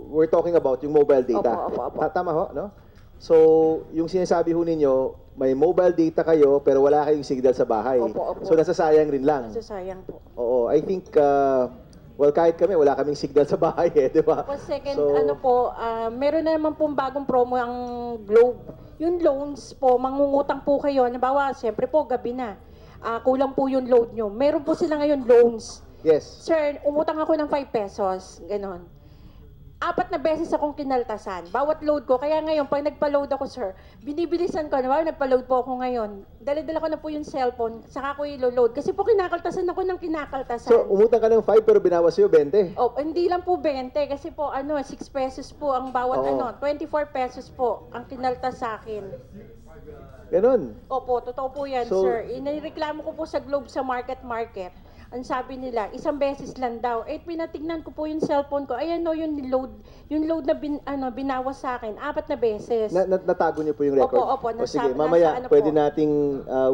we're talking about yung mobile data. Opo. Tama ho, no? So, yung sinasabi ho ninyo, may mobile data kayo pero wala kayong signal sa bahay. Opo. So, nasasayang rin lang. Nasasayang po. Oo, I think, well, kahit kami, wala kaming signal sa bahay di ba? Tapos second, So, meron na naman pong bagong promo ang Globe. Yung loans po, mangungutang po kayo. Halimbawa, siyempre po, gabi na. Kulang po yung load nyo. Meron po sila ngayon loans. yes. Sir, umutang ako ng 5 pesos. Ganon. 4 na beses akong kinaltasan. Bawat load ko. Kaya ngayon, pag nagpa-load ako, sir, binibilisan ko. Nagpa-load po ako ngayon. Dala-dala ko na po yung cellphone. Saka ko i-load. Kasi po kinakaltasan ako ng kinakaltasan. So, umutang ka ng 5 pero binawas sa'yo 20. Oh, hindi lang po 20 kasi po 6 pesos po ang bawat Oo. 24 pesos po ang kinaltas sa akin. Ganon. Opo, totoo po yan, So- sir. Inireklamo ko po sa Globe sa market. Ang sabi nila, 1 beses lang daw. Pinatignan ko po yung cellphone ko. Ayan no, yung load na binawas sa akin, 4 na beses. Natago niyo po yung record? Opo, O sige, nasa mamaya pwede po. nating,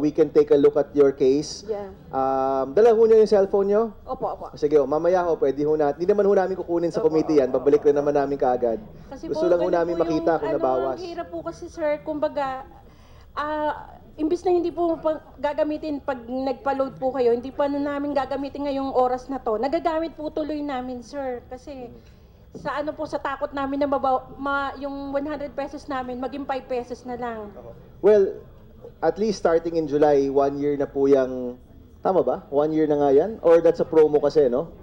we can take a look at your case. Yeah. Dala ho niyo yung cellphone niyo? Opo. Sige, mamaya ho, pwede ho natin. Hindi naman ho namin kukunin sa committee yan. Babalik rin naman namin kaagad. Kasi Gusto po, lang ho ganun namin po makita yung, kung nabawas. Ang hirap po kasi, sir, kumbaga, imbis na hindi po gagamitin pag nagpa-load po kayo, hindi pa na namin gagamitin ngayong oras na to. Nagagamit po tuloy namin, sir. Kasi sa sa takot namin na yung 100 pesos namin, maging 5 pesos na lang. Well, at least starting in July, 1 year na po yung, tama ba? 1 year na nga yan? Or that's a promo kasi, no?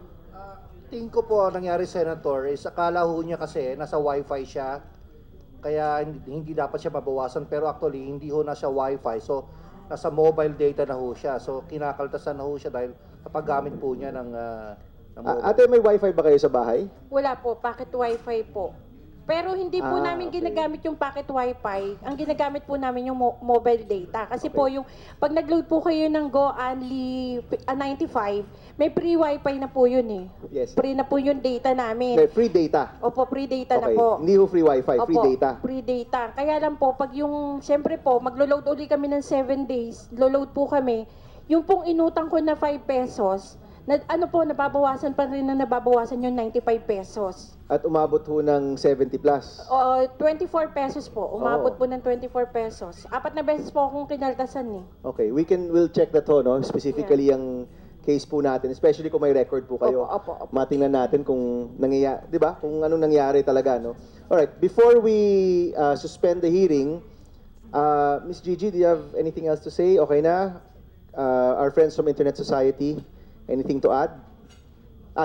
Tingin ko po, ang nangyari, Senator, is akala ho niya kasi nasa wifi siya, kaya hindi dapat siya mabawasan, pero actually hindi ho nasa wifi, so nasa mobile data na ho siya, so kinakaltasan na ho siya dahil napagamit po niya ng mobile. Ate, may wifi ba kayo sa bahay? Wala po, packet wifi po. Pero hindi po namin okay. ginagamit yung packet wifi. Ang ginagamit po namin yung mobile data. Kasi po yung, pag nag-load po kayo ng Go Only 95, may free wifi na po yun eh. Yes. Free na po yung data namin. May free data. Opo, free data na Okay, po. hindi ho free wifi, free Opo, data. free data. Kaya lang po, pag yung, siyempre po, maglo-load uli kami ng 7 days, lo-load po kami, yung pong inutang ko na 5 pesos, nababawasan pa rin na nababawasan yung 95 pesos. At umabot ho ng 70 plus. 24 pesos po. Umabot Oo. po ng 24 pesos. 4 na beses po akong kinaltasan eh. Okay, we'll check that ho, no? Specifically ang case po natin, especially kung may record po kayo. Opo. Matingnan natin kung nangyayari, 'di ba? Kung anong nangyari talaga, no? All right, before we suspend the hearing, Miss Gigi, do you have anything else to say? Okay na? Our friends from Internet Society, anything to add?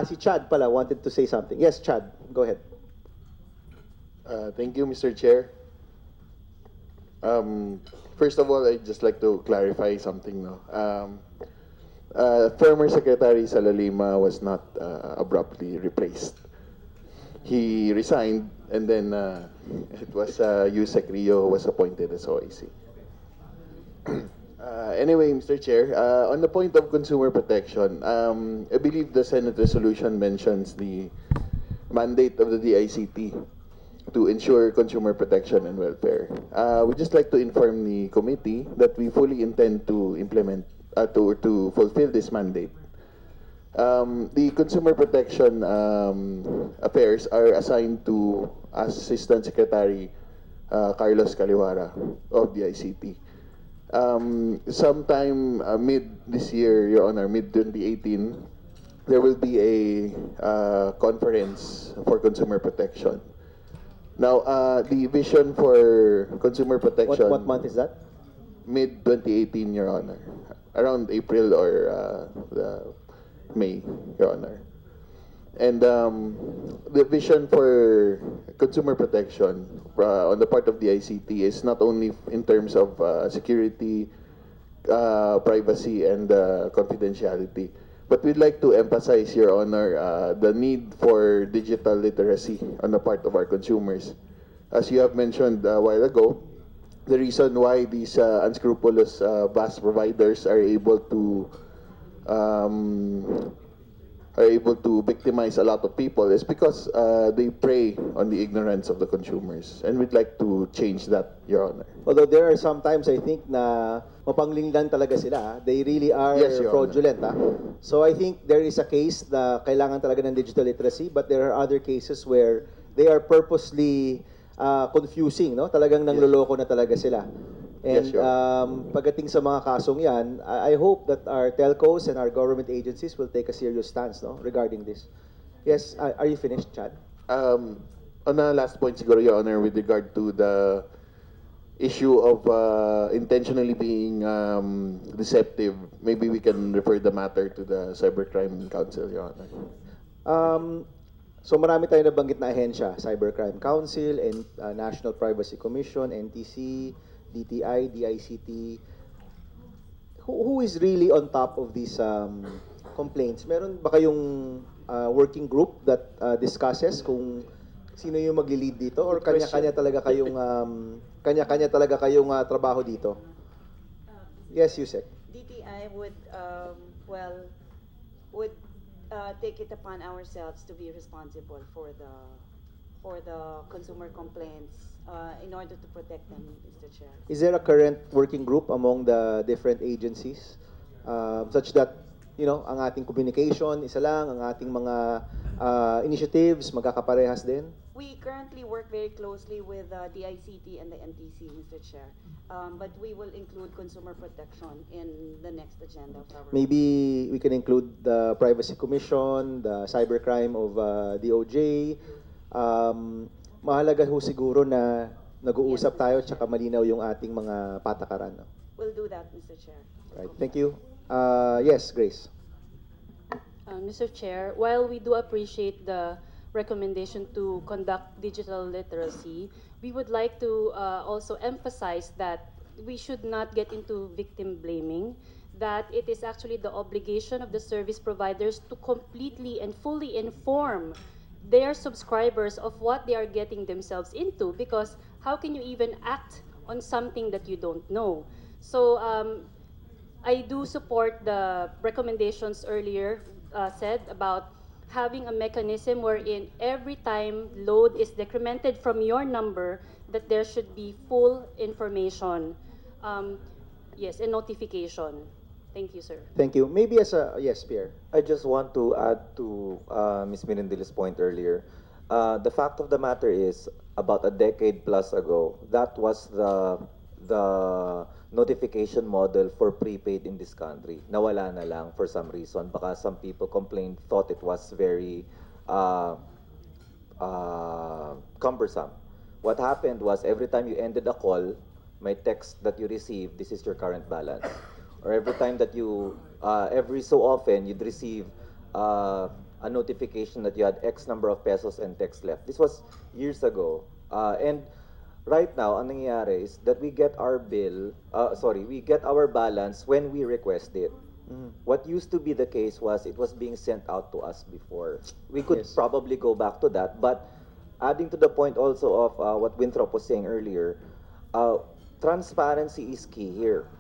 Si Chad pala wanted to say something. Yes, Chad, go ahead. Thank you, Mr. Chair. First of all, I'd just like to clarify something. No? Former Secretary Salalima was not abruptly replaced. He resigned, and then it was Yusek Rio who was appointed as OIC. Anyway, Mr. Chair, on the point of consumer protection, I believe the Senate resolution mentions the mandate of the DICT to ensure consumer protection and welfare. We'd just like to inform the committee that we fully intend to implement, to fulfill this mandate. The consumer protection affairs are assigned to Assistant Secretary Carlos Caliwara of the ICT. Sometime mid this year, Your Honor, mid 2018, there will be a conference for consumer protection. Now, the vision for consumer protection. What month is that? Mid 2018, Your Honor, around April or May, Your Honor. And the vision for consumer protection on the part of the ICT is not only in terms of security, privacy, and confidentiality, But we'd like to emphasize, Your Honor, the need for digital literacy on the part of our consumers. As you have mentioned a while ago, the reason why these unscrupulous VAS providers are able to victimize a lot of people is because they prey on the ignorance of the consumers. And we'd like to change that, Your Honor. Although there are sometimes, I think, na mapangling lang talaga sila. They really are Yes, Your fraudulent. So I think there is a case na kailangan talaga ng digital literacy, but there are other cases where they are purposely confusing, no? Talagang nangloloko na talaga sila. And Yes, Your pagdating sa mga kasong yan, I hope that our telcos and our government agencies will take a serious stance, no, regarding this. Yes, are you finished, Chad? On the last point, siguro, Your Honor, with regard to the issue of intentionally being deceptive, maybe we can refer the matter to the Cybercrime Council, Your Honor. So marami tayong nabanggit na ahensya, Cybercrime Council, and National Privacy Commission, NTC, DTI, DICT. Who is really on top of these complaints? Meron ba kayong working group that discusses kung sino yung magli-lead dito, or kanya-kanya talaga kayong trabaho dito? Yes, Yusek. DTI would take it upon ourselves to be responsible for the consumer complaints in order to protect them, Mr. Chair. Is there a current working group among the different agencies such that, you know, ang ating communication isa lang, ang ating mga initiatives magkakaparehas din? We currently work very closely with the ICT and the NTC, Mr. Chair. But we will include consumer protection in the next agenda of our... Maybe we can include the Privacy Commission, the Cybercrime of DOJ. Mahalaga ho siguro na nag-uusap tayo tsaka malinaw yung ating mga patakaran. No? We'll do that, Mr. Chair. Right. Thank you. Yes, Grace. Mr. Chair, while we do appreciate the recommendation to conduct digital literacy, we would like to also emphasize that we should not get into victim blaming, that it is actually the obligation of the service providers to completely and fully inform their subscribers of what they are getting themselves into, because how can you even act on something that you don't know? So I do support the recommendations earlier said about having a mechanism wherein every time load is decremented from your number, that there should be full information, yes, and notification. Thank you, sir. Thank you. Maybe as a, yes, Pierre. I just want to add to Ms. Mirandila's point earlier. The fact of the matter is, about a decade plus ago, that was the notification model for prepaid in this country. Nawala na lang for some reason. Baka some people complained, thought it was very cumbersome. What happened was, every time you ended a call, may text that you received, this is your current balance. Or every time that you, every so often, you'd receive a notification that you had X number of pesos and text left. This was years ago. And right now, ang nangyayari is that we get our bill, we get our balance when we request it. What used to be the case was it was being sent out to us before. We could probably go back to that, but adding to the point also of what Winthrop was saying earlier, transparency is key here.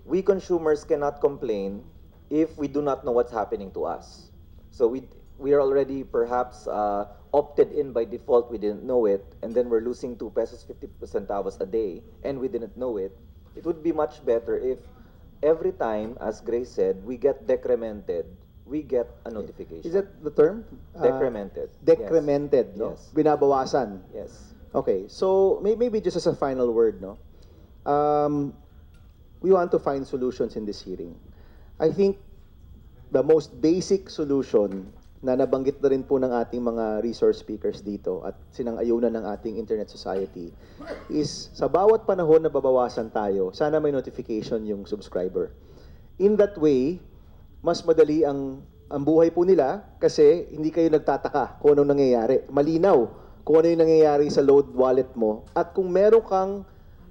We consumers cannot complain if we do not know what's happening to us. So we are already perhaps opted in by default, we didn't know it, and then we're losing 2 pesos 50 centavos a day, and we didn't know it. It would be much better if every time, as Grace said, we get decremented, we get a notification. Is that the term? Decremented. Decremented, no? Yes. Binabawasan. Yes. Okay, so maybe just as a final word, no? We want to find solutions in this hearing. I think the most basic solution na nabanggit na rin po ng ating mga resource speakers dito at sinang-ayunan ng ating internet society is sa bawat panahon na babawasan tayo, sana may notification yung subscriber. In that way, mas madali ang buhay po nila kasi hindi kayo nagtataka kung anong nangyayari. Malinaw kung ano yung nangyayari sa load wallet mo, at kung meron kang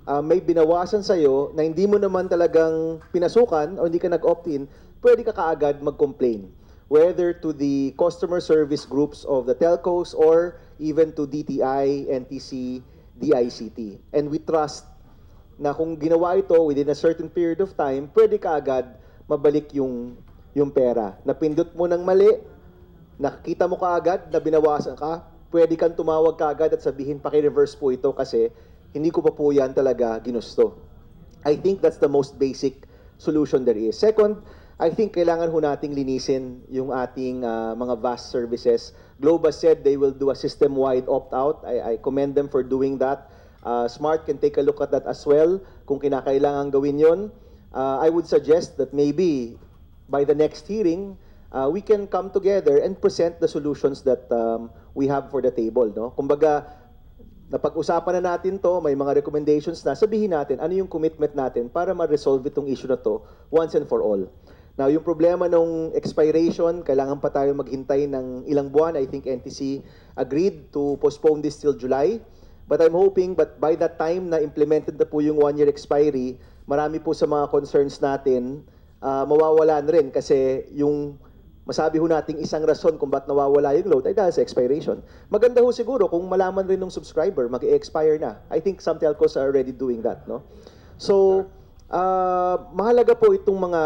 may binawasan sa'yo na hindi mo naman talagang pinasukan o hindi ka nag-opt-in, pwede ka kaagad mag-complain. Whether to the customer service groups of the telcos or even to DTI, NTC, DICT. And we trust na kung ginawa ito within a certain period of time, pwede ka agad mabalik yung pera. Napindot mo ng mali, nakikita mo kaagad na binawasan ka, pwede kang tumawag kaagad at sabihin, paki-reverse po ito kasi hindi ko pa po yan talaga ginusto. I think that's the most basic solution there is. Second, I think kailangan ho nating linisin yung ating mga VAS services. Globe has said they will do a system-wide opt-out. I commend them for doing that. Smart can take a look at that as well kung kinakailangan gawin yon. I would suggest that maybe by the next hearing, we can come together and present the solutions that we have for the table. No? Kumbaga, napag-usapan na natin to, may mga recommendations na, sabihin natin ano yung commitment natin para ma-resolve itong issue na to once and for all. Now, yung problema ng expiration, kailangan pa tayo maghintay ng ilang buwan. I think NTC agreed to postpone this till July. But I'm hoping that by that time na implemented na po yung 1-year expiry, marami po sa mga concerns natin mawawalan rin kasi yung masabi ho nating isang rason kung ba't nawawala yung load ay dahil sa expiration. Maganda ho siguro kung malaman rin ng subscriber, mag-expire na. I think some telcos are already doing that. No? So, mahalaga po itong mga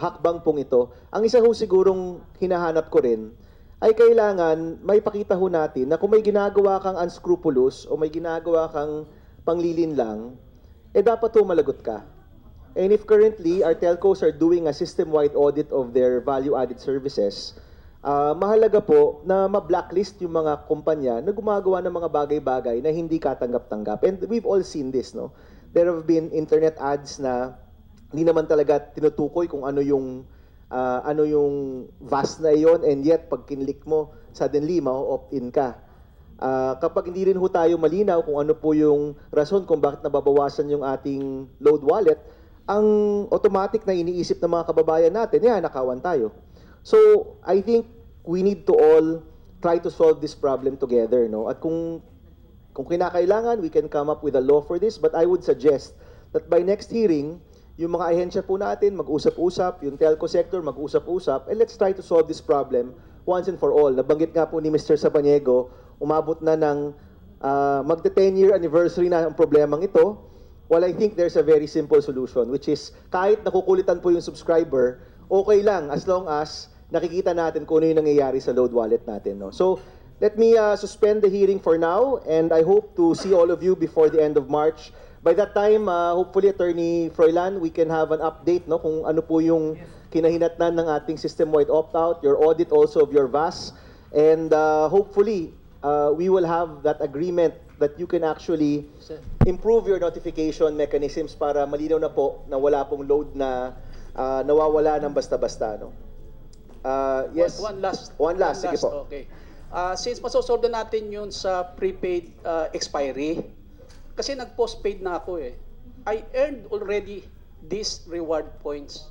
hakbang pong ito. Ang isa ho sigurong hinahanap ko rin ay kailangan may pakita ho natin na kung may ginagawa kang unscrupulous o may ginagawa kang panglilin lang, dapat ho malagot ka. And if currently our telcos are doing a system-wide audit of their value-added services, mahalaga po na ma-blacklist yung mga kumpanya na gumagawa ng mga bagay-bagay na hindi katanggap-tanggap. And we've all seen this, no? There have been internet ads na hindi naman talaga tinutukoy kung ano yung VAS na iyon, and yet pag kinlik mo, suddenly ma-opt-in ka. Kapag hindi rin ho tayo malinaw kung ano po yung rason kung bakit nababawasan yung ating load wallet, ang automatic na iniisip ng mga kababayan natin, nakawan tayo. So, I think we need to all try to solve this problem together. No? At kung kinakailangan, we can come up with a law for this, but I would suggest that by next hearing, yung mga ahensya po natin, mag-usap-usap, yung telco sector, mag-usap-usap, and let's try to solve this problem once and for all. Nabanggit nga po ni Mr. Sabaniego, umabot na ng magte-10-year anniversary na ang problemang ito. Well, I think there's a very simple solution, which is kahit nakukulitan po yung subscriber, okay lang as long as nakikita natin kung ano yung nangyayari sa load wallet natin. No? So, let me suspend the hearing for now, and I hope to see all of you before the end of March. By that time, hopefully, Attorney Froilan, we can have an update no, kung ano po yung kinahinatnan ng ating system-wide opt-out, your audit also of your VAS, and hopefully, we will have that agreement that you can actually improve your notification mechanisms para malinaw na po na wala pong load na nawawala ng basta-basta. No? Yes? One last. Sige po. Okay. Since masosolve na natin yun sa prepaid expiry, kasi nag-postpaid na ako eh. I earned already these reward points.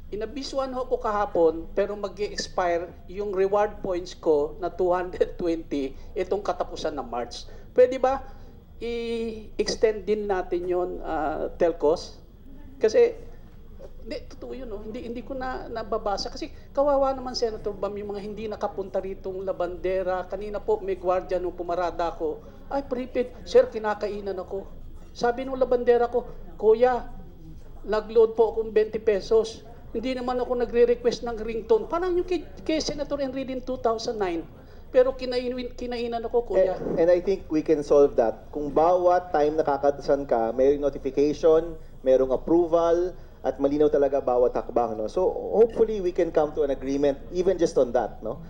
Inabisuan ho ko kahapon, pero mag-expire yung reward points ko na 220 itong katapusan ng March. Pwede ba i-extend din natin yon telcos? Kasi, totoo yun, no? Hindi ko na nababasa. Kasi kawawa naman, Senator Bam, yung mga hindi nakapunta ritong labandera. Kanina po, may gwardiya nung pumarada ko. Ay, prepaid. Sir, kinakainan ako. Sabi nung labandera ko, Kuya, nag-load po akong 20 pesos. Hindi naman ako nagre-request ng ringtone. Parang yung kay Senator Enrile in 2009. Pero kinainan ako, Kuya. And I think we can solve that. Kung bawat time nakakatasan ka, mayroong notification, mayroong approval, at malinaw talaga bawat hakbang. No? So hopefully we can come to an agreement even just on that. No?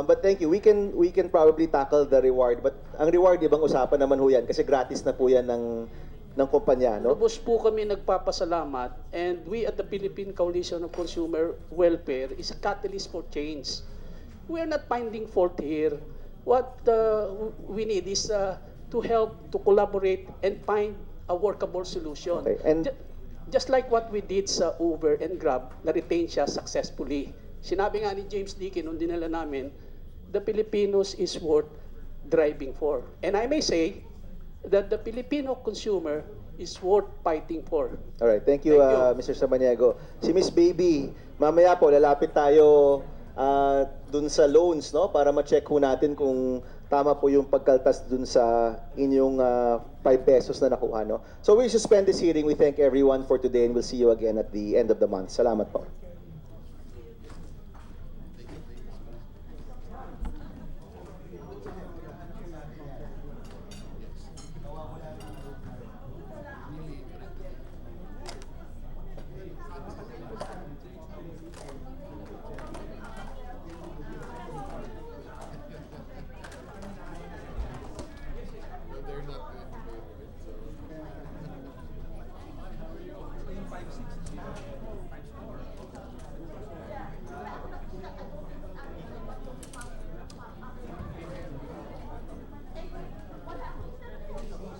But thank you. We can probably tackle the reward. But ang reward, ibang usapan naman ho yan kasi gratis na po yan ng kumpanya. No? Lubos po kami nagpapasalamat, and we at the Philippine Coalition of Consumer Welfare is a catalyst for change. We are not finding fault here. What we need is to help, to collaborate, and find a workable solution. Okay. And just like what we did sa Uber and Grab, na-retain siya successfully. Sinabi nga ni James Dickey nung dinala namin, the Filipinos is worth driving for. And I may say, that the Filipino consumer is worth fighting for. Alright, thank you, Mr. Samaniego. Si Miss Baby, mamaya po lalapit tayo dun sa loans, no? Para ma-check ho natin kung tama po yung pagkaltas dun sa inyong 5 pesos na nakuha, no? So we suspend this hearing. We thank everyone for today and we'll see you again at the end of the month. Salamat po.